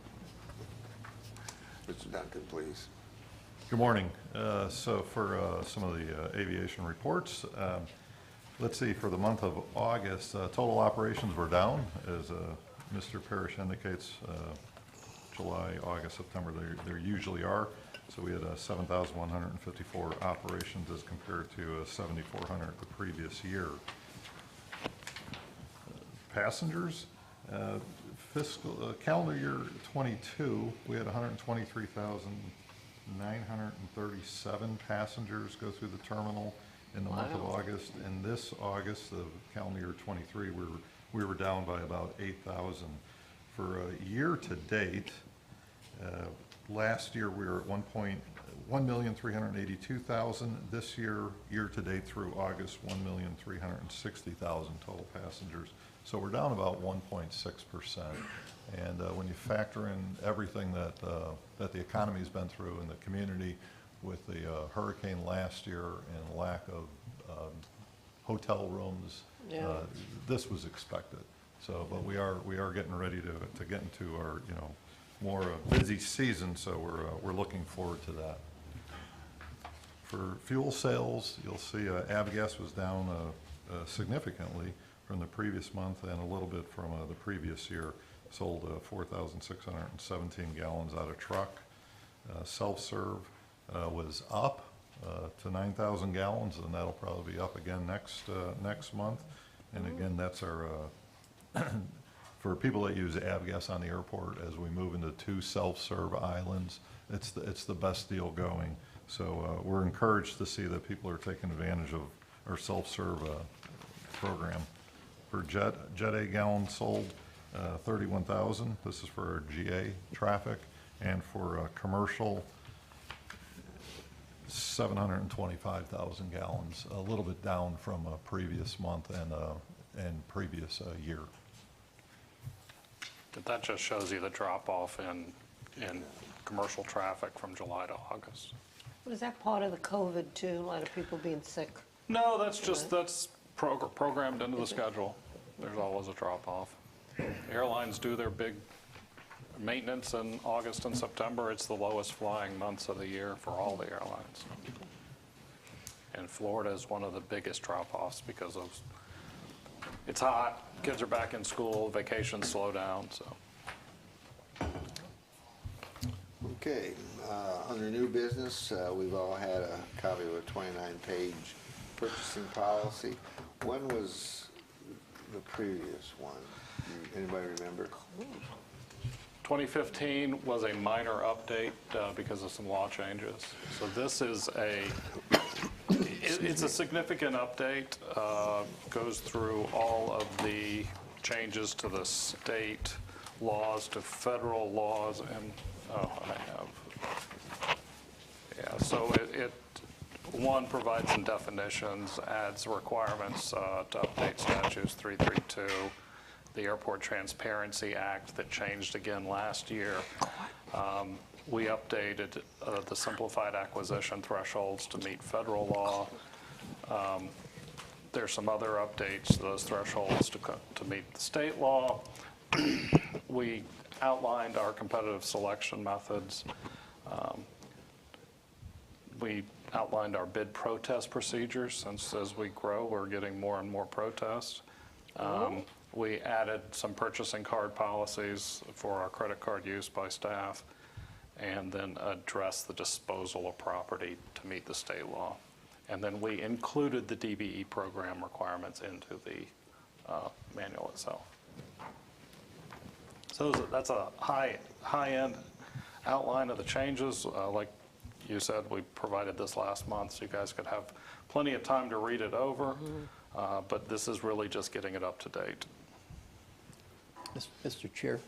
Yeah. Mr. Duncan, please. Good morning. So for some of the aviation reports, let's see, for the month of August, total operations were down, as Mr. Parrish indicates. July, August, September, there usually are. So we had 7,154 operations as compared to 7,400 the previous year. Passengers, calendar year '22, we had 123,937 passengers go through the terminal in the month of Wow. August. And this August of calendar year '23, we were down by about 8,000. For year to date, last year we were at 1,382,000. This year to date through August, 1,360,000 total passengers. So we're down about 1.6%. And when you factor in everything that the economy's been through in the community with the hurricane last year and lack of hotel rooms, Yeah. this was expected. So, but we are getting ready to get into our, more busy season, so we're looking forward to that. For fuel sales, you'll see Avgas was down significantly from the previous month and a little bit from the previous year. Sold 4,617 gallons out of truck. Self-serve was up to 9,000 gallons, and that'll probably be up again next month. And again, that's our for people that use Avgas on the airport, as we move into 2 self-serve islands, it's the best deal going. So we're encouraged to see that people are taking advantage of our self-serve program. For Jet A gallons sold, 31,000. This is for our GA traffic. And for commercial, 725,000 gallons, a little bit down from a previous month and previous year. But that just shows you the drop-off in commercial traffic from July to August. Was that part of the COVID too? A lot of people being sick? No, that's programmed into the schedule. There's always a drop-off. Airlines do their big maintenance in August and September. It's the lowest flying months of the year for all the airlines. And Florida is one of the biggest drop-offs because of it's hot, kids are back in school, vacations slow down, so. Okay, under new business, we've all had a copy of a 29-page purchasing policy. When was the previous one? Anybody remember? 2015 was a minor update because of some law changes. So this is it's a significant update, goes through all of the changes to the state laws, to federal laws, and, so it provides some definitions, adds requirements to update statutes 332, the Airport Transparency Act that changed again last year. We updated the simplified acquisition thresholds to meet federal law. There's some other updates to those thresholds to meet the state law. We outlined our competitive selection methods. We outlined our bid protest procedures, since as we grow, we're getting more and more protests. We added some purchasing card policies for our credit card use by staff, and then address the disposal of property to meet the state law. And then we included the DBE program requirements into the manual itself. So that's a high-end outline of the changes. Like you said, we provided this last month, so you guys could have plenty of time to read it over. But this is really just getting it up to date. Mr. Chair,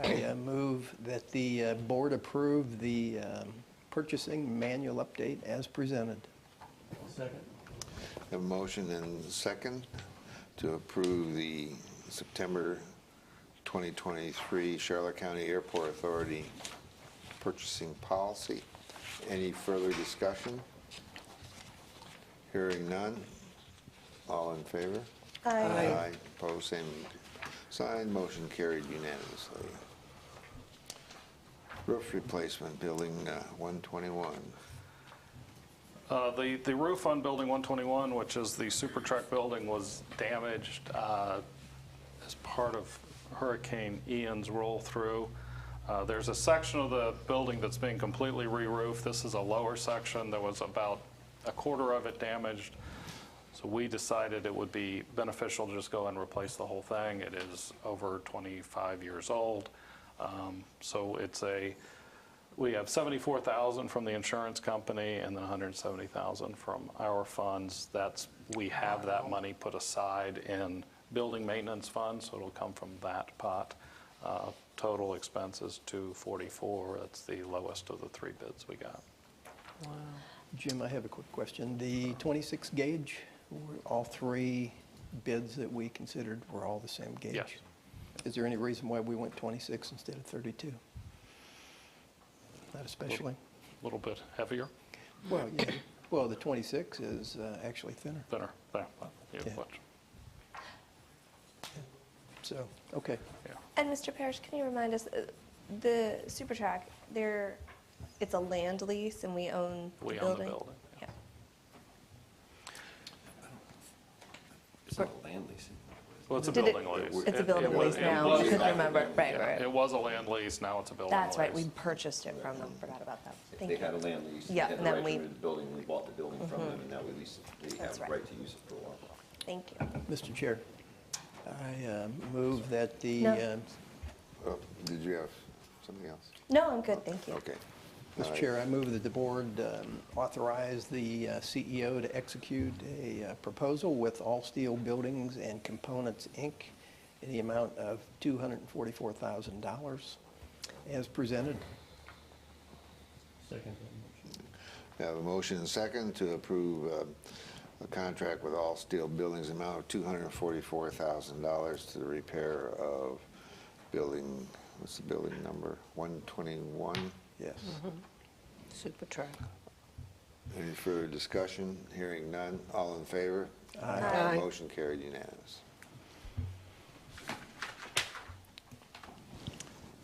I move that the board approve the purchasing manual update as presented. Second. A motion and second to approve the September 2023 Charlotte County Airport Authority purchasing policy. Any further discussion? Hearing none. All in favor? Aye. Opposed, same sign. Motion carried unanimously. Roof replacement, building 121. The roof on building 121, which is the Super Truck building, was damaged as part of Hurricane Ian's roll through. There's a section of the building that's being completely re-roofed. This is a lower section. There was about a quarter of it damaged. So we decided it would be beneficial to just go and replace the whole thing. It is over 25 years old. So we have $74,000 from the insurance company and then $170,000 from our funds. We have that money put aside in building maintenance funds, so it'll come from that pot. Total expenses $244. That's the lowest of the 3 bids we got. Wow. Jim, I have a quick question. The 26 gauge, all 3 bids that we considered were all the same gauge? Yes. Is there any reason why we went 26 instead of 32? Not especially? A little bit heavier, Well, yeah. Well, the 26 is actually thinner. thinner. Yeah. Yeah. But, So, okay. yeah. And Mr. Parrish, can you remind us, the Super Track, it's a land lease and we own the We building? own the building. Yeah. It's not a land lease. Well, it's a Did it- building lease. It's a building lease now, I couldn't remember, right, Yeah, right. It was a land lease, now it's a building lease. That's right, we purchased it from them, forgot about that. If Thank they you. had a land lease, they Yeah, had and the then right to we- rent the building, we bought the building from them, and now we lease it. They That's have the right. right to use it for a while. Thank you. Mr. Chair, I move that the, No. Oh, did you have something else? No, I'm good, thank you. Okay. All Mr. right. Chair, I move that the board authorize the CEO to execute a proposal with All Steel Buildings and Components, Inc. in the amount of $244,000 as presented. Second that motion. We have a motion and second to approve a contract with All Steel Buildings amount of $244,000 to the repair of building, what's the building number? 121? Yes. Super truck. Any further discussion? Hearing none. All in favor? Aye. Motion carried unanimous.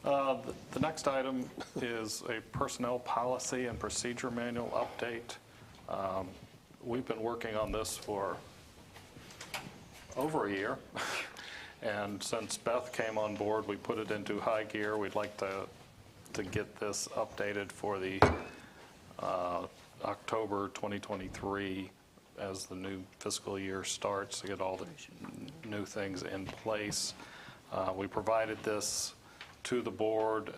The next item is a personnel policy and procedure manual update. We've been working on this for over a year. And since Beth came on board, we put it into high gear. We'd like to get this updated for the October 2023 as the new fiscal year starts, to get all the new things in place. We provided this to the board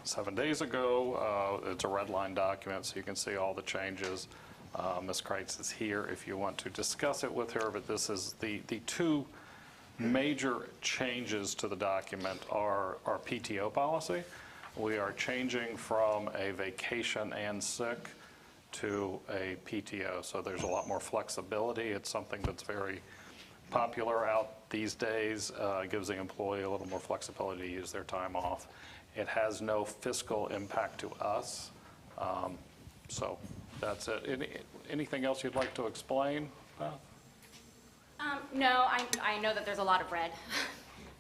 7 days ago. It's a red line document, so you can see all the changes. Ms. Kreitz is here if you want to discuss it with her, but this is the 2 major changes to the document are our PTO policy. We are changing from a vacation and sick to a PTO, so there's a lot more flexibility. It's something that's very popular out these days. Gives the employee a little more flexibility to use their time off. It has no fiscal impact to us. So that's it. Anything else you'd like to explain, Beth? No, I know that there's a lot of red.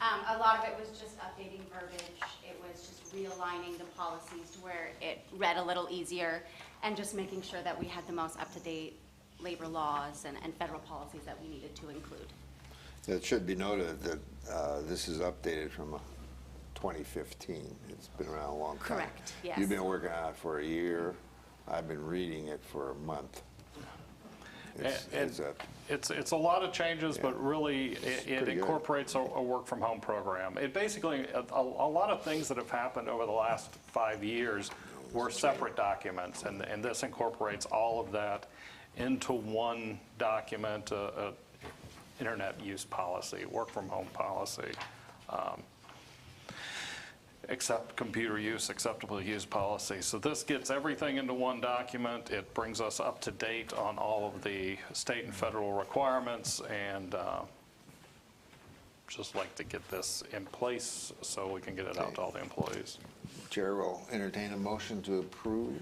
A lot of it was just updating verbiage. It was just realigning the policies to where it read a little easier and just making sure that we had the most up-to-date labor laws and federal policies that we needed to include. It should be noted that this is updated from 2015. It's been around a long time. Correct, yes. You've been working on it for a year. I've been reading it for a month. It's a lot of changes, but really it pretty good. incorporates a work-from-home program. It basically, a lot of things that have happened over the last 5 years were separate documents, and this incorporates all of that into one document, internet use policy, work-from-home policy, except computer use, acceptable use policy. So this gets everything into one document. It brings us up to date on all of the state and federal requirements, and just like to get this in place so we can get it out to all the employees. Chair will entertain a motion to approve.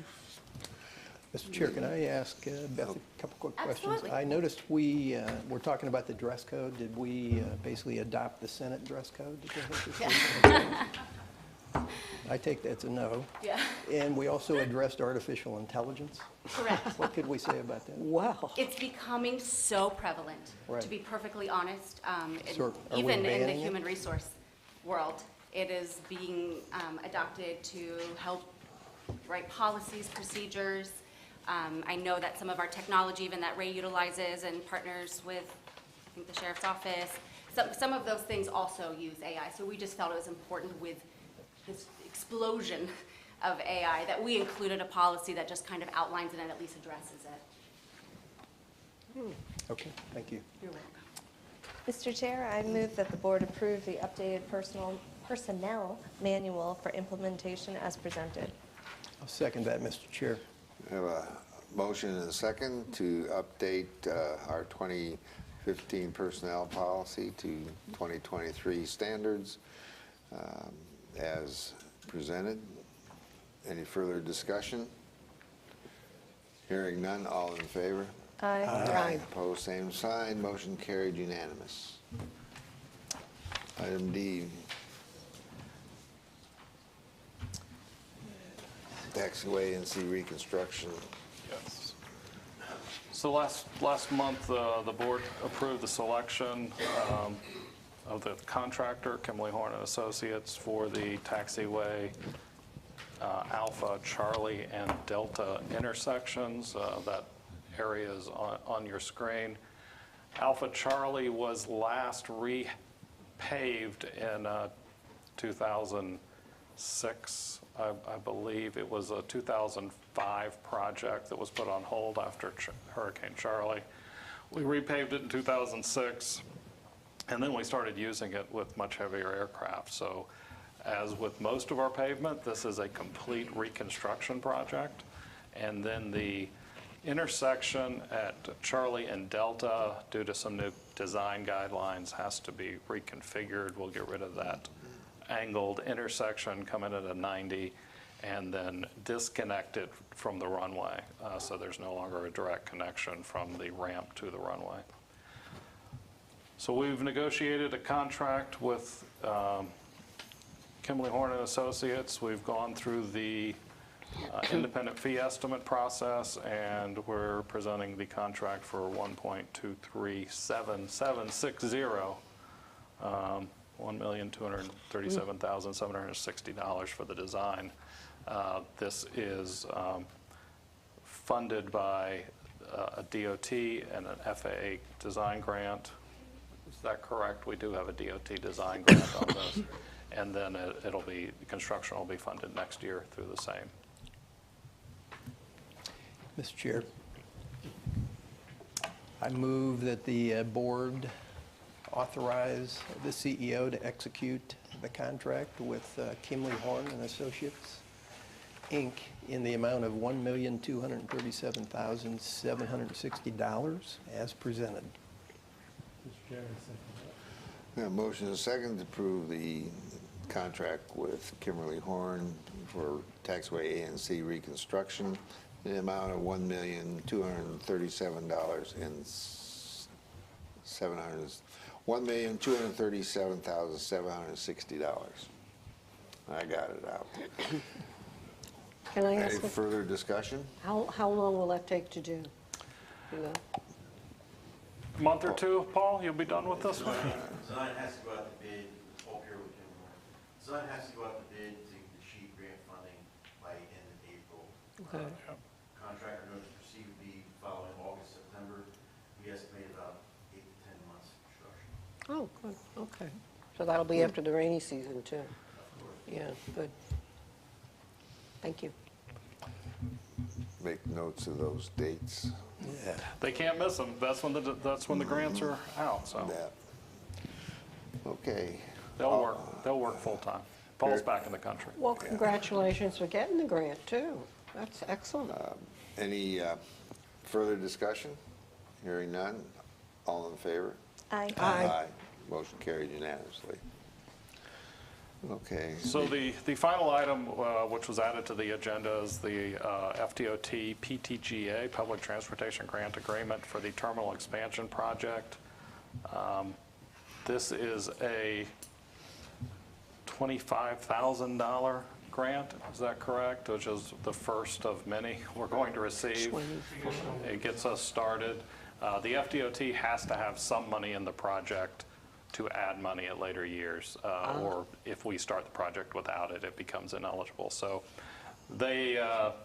Mr. Chair, can I ask Beth a couple quick questions? Absolutely. I noticed we're talking about the dress code. Did we basically adopt the Senate dress code? I take that's a no. Yeah. And we also addressed artificial intelligence. Correct. What could we say about that? Wow. It's becoming so prevalent, Right. to be perfectly honest. So are we Even in the banning it? human resource world, it is being adopted to help write policies, procedures. I know that some of our technology, even that Ray utilizes and partners with, I think, the sheriff's office, some of those things also use AI. So we just felt it was important with this explosion of AI that we included a policy that just kind of outlines it and at least addresses it. Okay, thank you. You're welcome. Mr. Chair, I move that the board approve the updated personnel manual for implementation as presented. I'll second that, Mr. Chair. I have a motion and a second to update our 2015 personnel policy to 2023 standards as presented. Any further discussion? Hearing none, all in favor? Aye. Aye. Opposed, same sign. Motion carried unanimous. Item D. Taxiway and C reconstruction. Yes. So last month, the board approved the selection of the contractor, Kimley Horn and Associates, for the taxiway Alpha, Charlie, and Delta intersections. That area is on your screen. Alpha Charlie was last repaved in 2006. I believe it was a 2005 project that was put on hold after Hurricane Charlie. We repaved it in 2006, and then we started using it with much heavier aircraft. So as with most of our pavement, this is a complete reconstruction project. And then the intersection at Charlie and Delta, due to some new design guidelines, has to be reconfigured. We'll get rid of that angled intersection, come in at a 90, and then disconnect it from the runway. So there's no longer a direct connection from the ramp to the runway. So we've negotiated a contract with Kimley Horn and Associates. We've gone through the independent fee estimate process, and we're presenting the contract for $1,237,760. $1,237,760 for the design. This is funded by a DOT and an FAA design grant. Is that correct? We do have a DOT design grant on this. And then construction will be funded next year through the same. Mr. Chair, I move that the board authorize the CEO to execute the contract with Kimley Horn and Associates, Inc., in the amount of $1,237,760 as presented. Mr. Chair, I second that. We have a motion and a second to approve the contract with Kimberly Horn for taxiway A and C reconstruction in the amount of $1,237,760. I got it out. Can I Any ask, further discussion? how long will that take to do? You know? Month or two, Paul, you'll be done with this one? Design has to go out to bid, Paul Pierre with Kim Moore. Design has to go out to bid to get the sheet grant funding by end of April. Okay. Contractor notice to proceed would be following August, September. We estimate about 8 to 10 months construction. Oh, good, okay. So that'll be after the rainy season, too? Yeah, good. Thank you. Make notes of those dates. Yeah. They can't miss them. That's when the grants are out, so That. Okay. they'll work full-time. Paul's back in the country. Well, congratulations for getting the grant, too. That's excellent. Any further discussion? Hearing none. All in favor? Aye. Aye. Motion carried unanimously. Okay. So the final item, which was added to the agenda, is the FDOT PTGA, Public Transportation Grant Agreement for the Terminal Expansion Project. This is a $25,000 grant, is that correct? Which is the first of many we're going to receive. It gets us started. The FDOT has to have some money in the project to add money at later years, or if we start the project without it, it becomes ineligible. So they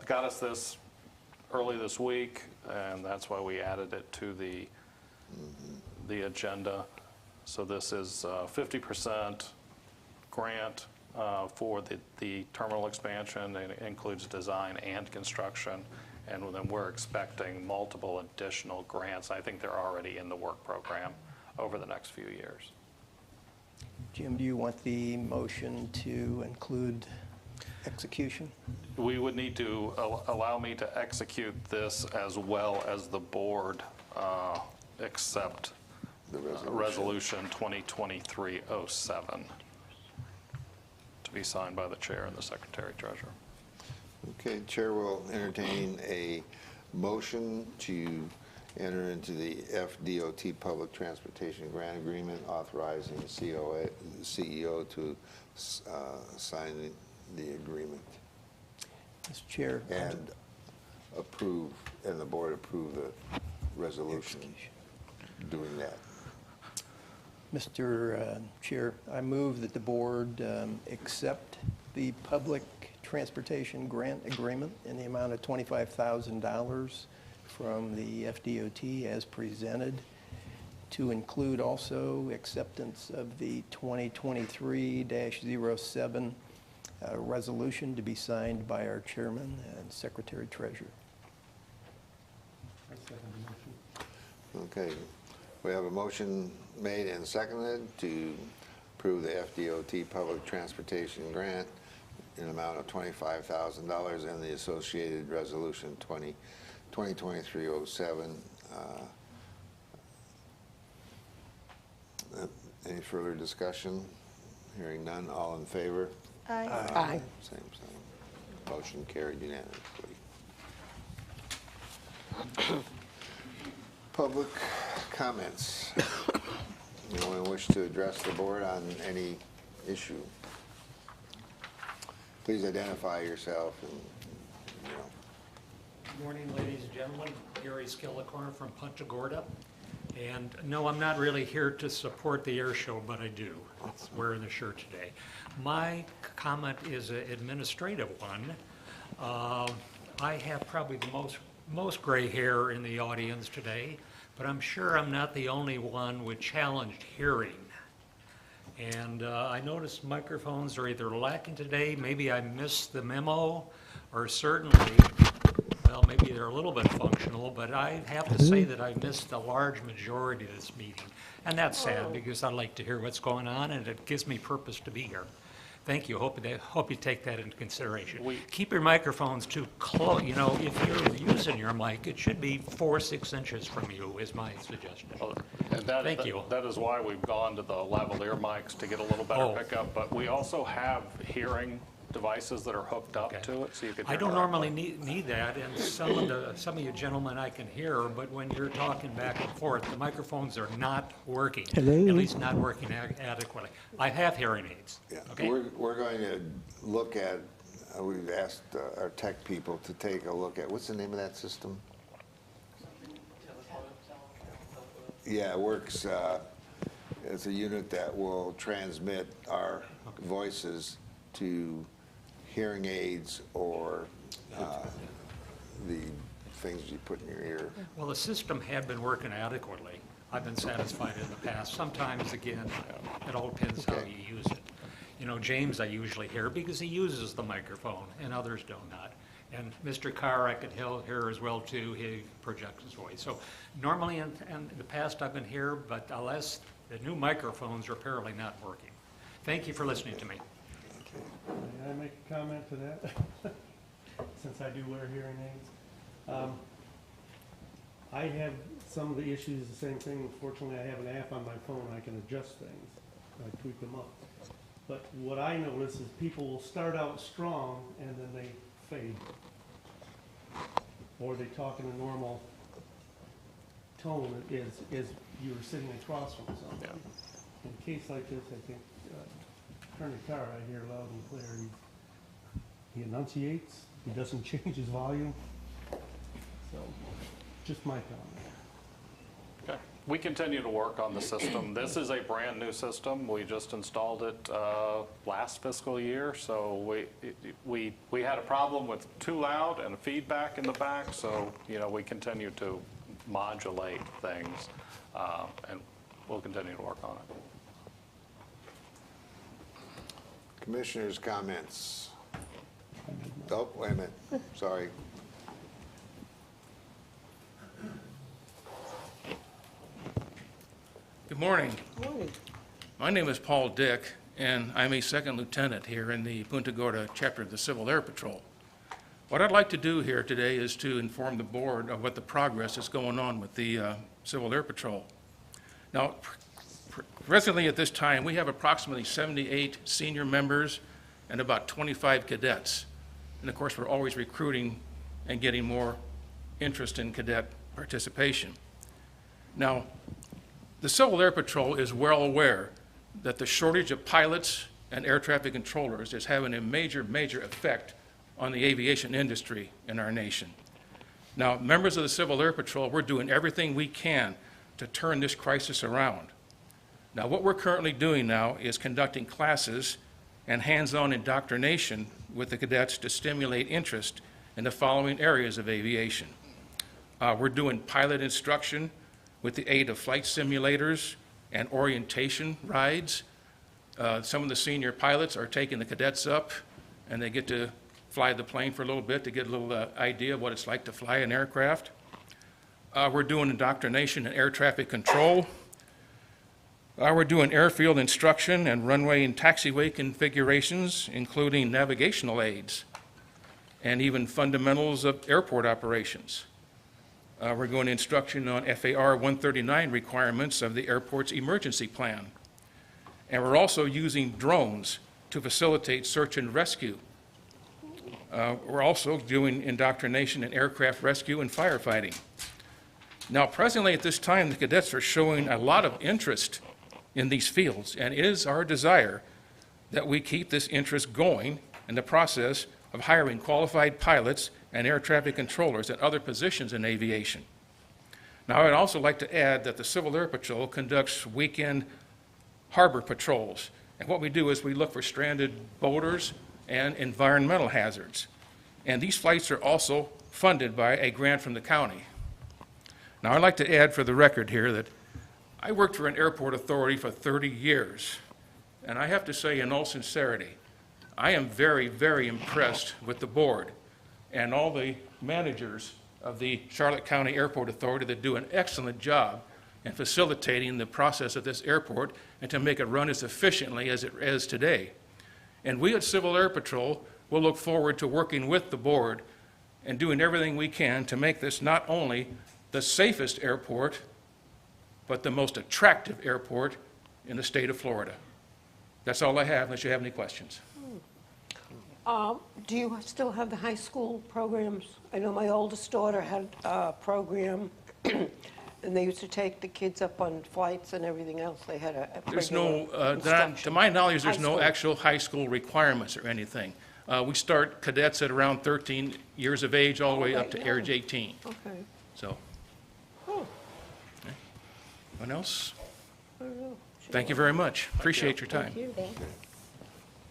got us this early this week, and that's why we added it to the agenda. So this is 50% grant for the terminal expansion, and it includes design and construction. And then we're expecting multiple additional grants. I think they're already in the work program over the next few years. Jim, do you want the motion to include execution? We would need to allow me to execute this as well as the board accept The Resolution 2023-07 to be signed by the chair and the secretary treasurer. Okay, Chair will entertain a motion to enter into the FDOT Public Transportation Grant Agreement authorizing the CEO to sign the agreement Mr. Chair. and approve, and the board approve the resolution doing that. Mr. Chair, I move that the board accept the public transportation grant agreement in the amount of $25,000 from the FDOT as presented, to include also acceptance of the 2023-07 resolution to be signed by our chairman and secretary treasurer. I second the motion. Okay, we have a motion made and seconded to approve the FDOT Public Transportation Grant in an amount of $25,000 and the associated resolution 2023-07. Any further discussion? Hearing none, all in favor? Aye. Same sign. Motion carried unanimously. Public comments. Anyone wish to address the board on any issue? Please identify yourself and, Good morning, ladies and gentlemen. Gary Skillicorn from Punta Gorda. And no, I'm not really here to support the air show, but I do. It's wearing the shirt today. My comment is an administrative one. I have probably the most gray hair in the audience today, but I'm sure I'm not the only one with challenged hearing. And I noticed microphones are either lacking today, maybe I missed the memo, or certainly, well, maybe they're a little bit functional, but I have to say that I missed a large majority of this meeting. And that's sad, because I like to hear what's going on, and it gives me purpose to be here. Thank you. Hope you take that into consideration. Keep your microphones too close. You know, if you're using your mic, it should be 4 or 6 inches from you, is my suggestion. And Thank you. That is why we've gone to the lavalier mics to get a little better pickup, but we also have hearing devices that are hooked up to it, so you can. I don't normally need that, and some of you gentlemen I can hear, but when you're talking back and forth, the microphones are not working. Hello? At least not working adequately. I have hearing aids. Yeah, Okay? we're going to look at, we've asked our tech people to take a look at, what's the name of that system? Yeah, it works, it's a unit that will transmit our voices to hearing aids or the things you put in your ear. Well, the system had been working adequately. I've been satisfied in the past. Sometimes, again, it all depends how you use it. You know, James I usually hear because he uses the microphone, and others do not. And Mr. Carr I could hear as well, too. He projects his voice. So normally in the past I've been here, but unless the new microphones are apparently not working. Thank you for listening to me. May I make a comment to that? Since I do wear hearing aids. I have some of the issues, the same thing. Fortunately, I have an app on my phone. I can adjust things. I tweak them up. But what I notice is people will start out strong and then they fade. Or they talk in a normal tone as you were sitting across from somebody. In a case like this, I think Attorney Carr, I hear loud and clear. He enunciates. He doesn't change his volume. So, just my comment. Okay, we continue to work on the system. This is a brand-new system. We just installed it last fiscal year, so we had a problem with too loud and feedback in the back, so, you know, we continue to modulate things, and we'll continue to work on it. Commissioners' comments? Oh, wait a minute, sorry. Good morning. Morning. My name is Paul Dick, and I'm a second lieutenant here in the Punta Gorda chapter of the Civil Air Patrol. What I'd like to do here today is to inform the board of what the progress is going on with the Civil Air Patrol. Now, presently at this time, we have approximately 78 senior members and about 25 cadets. And of course, we're always recruiting and getting more interest in cadet participation. Now, the Civil Air Patrol is well aware that the shortage of pilots and air traffic controllers is having a major, major effect on the aviation industry in our nation. Now, members of the Civil Air Patrol, we're doing everything we can to turn this crisis around. Now, what we're currently doing now is conducting classes and hands-on indoctrination with the cadets to stimulate interest in the following areas of aviation. We're doing pilot instruction with the aid of flight simulators and orientation rides. Some of the senior pilots are taking the cadets up, and they get to fly the plane for a little bit to get a little idea of what it's like to fly an aircraft. We're doing indoctrination in air traffic control. We're doing airfield instruction and runway and taxiway configurations, including navigational aids, and even fundamentals of airport operations. We're going instruction on FAR 139 requirements of the airport's emergency plan. And we're also using drones to facilitate search and rescue. We're also doing indoctrination in aircraft rescue and firefighting. Now, presently at this time, the cadets are showing a lot of interest in these fields, and it is our desire that we keep this interest going in the process of hiring qualified pilots and air traffic controllers at other positions in aviation. Now, I'd also like to add that the Civil Air Patrol conducts weekend harbor patrols. And what we do is we look for stranded boaters and environmental hazards. And these flights are also funded by a grant from the county. Now, I'd like to add for the record here that I worked for an airport authority for 30 years. And I have to say, in all sincerity, I am very, very impressed with the board and all the managers of the Charlotte County Airport Authority that do an excellent job in facilitating the process of this airport and to make it run as efficiently as it is today. And we at Civil Air Patrol will look forward to working with the board and doing everything we can to make this not only the safest airport, but the most attractive airport in the state of Florida. That's all I have, unless you have any questions. Do you still have the high school programs? I know my oldest daughter had a program, and they used to take the kids up on flights and everything else. They had a There's regular no, instruction. to my knowledge, there's High no school. actual high school requirements or anything. We start cadets at around 13 years of age, all the way up to right, age 18. Okay. So, Oh, anyone else? I don't know. Thank you very much. Appreciate your time. Thank you.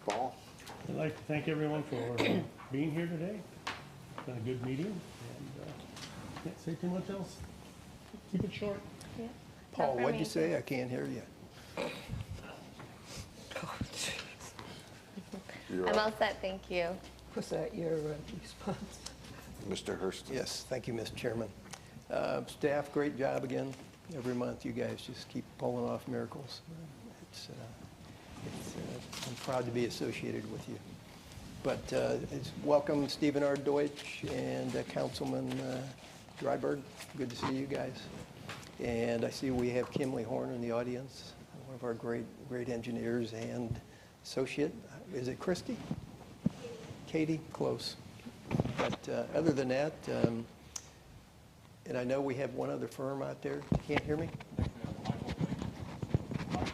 Paul? I'd like to thank everyone for being here today. It's been a good meeting, and can't say too much else. Keep it short. Paul, what'd you say? I can't hear you. You're I'm up. all set, thank you. Was that your response? Mr. Hurst? Yes, thank you, Mr. Chairman. Staff, great job again. Every month, you guys just keep pulling off miracles. I'm proud to be associated with you. But welcome Stephen R. Deutsch and Councilman Dryberg. Good to see you guys. And I see we have Kimley Horn in the audience, one of our great engineers and associate. Is it Christy? Katie, close. But other than that, and I know we have one other firm out there. Can't hear me?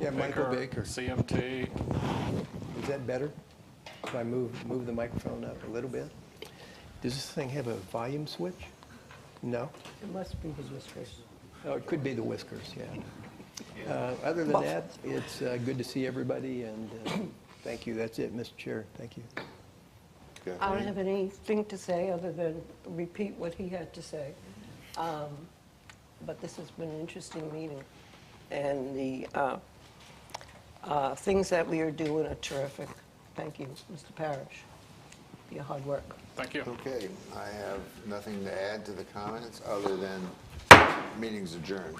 Yeah, Michael Baker. CMT. Is that better? If I move the microphone up a little bit? Does this thing have a volume switch? No? It must be his restriction. Oh, it could be the whiskers, yeah. Other than that, it's good to see everybody, and thank you. That's it, Mr. Chair. Thank you. I don't have anything to say other than repeat what he had to say. But this has been an interesting meeting. And the things that we are doing are terrific. Thank you, Mr. Parrish, for your hard work. Thank you. Okay, I have nothing to add to the comments other than meeting's adjourned.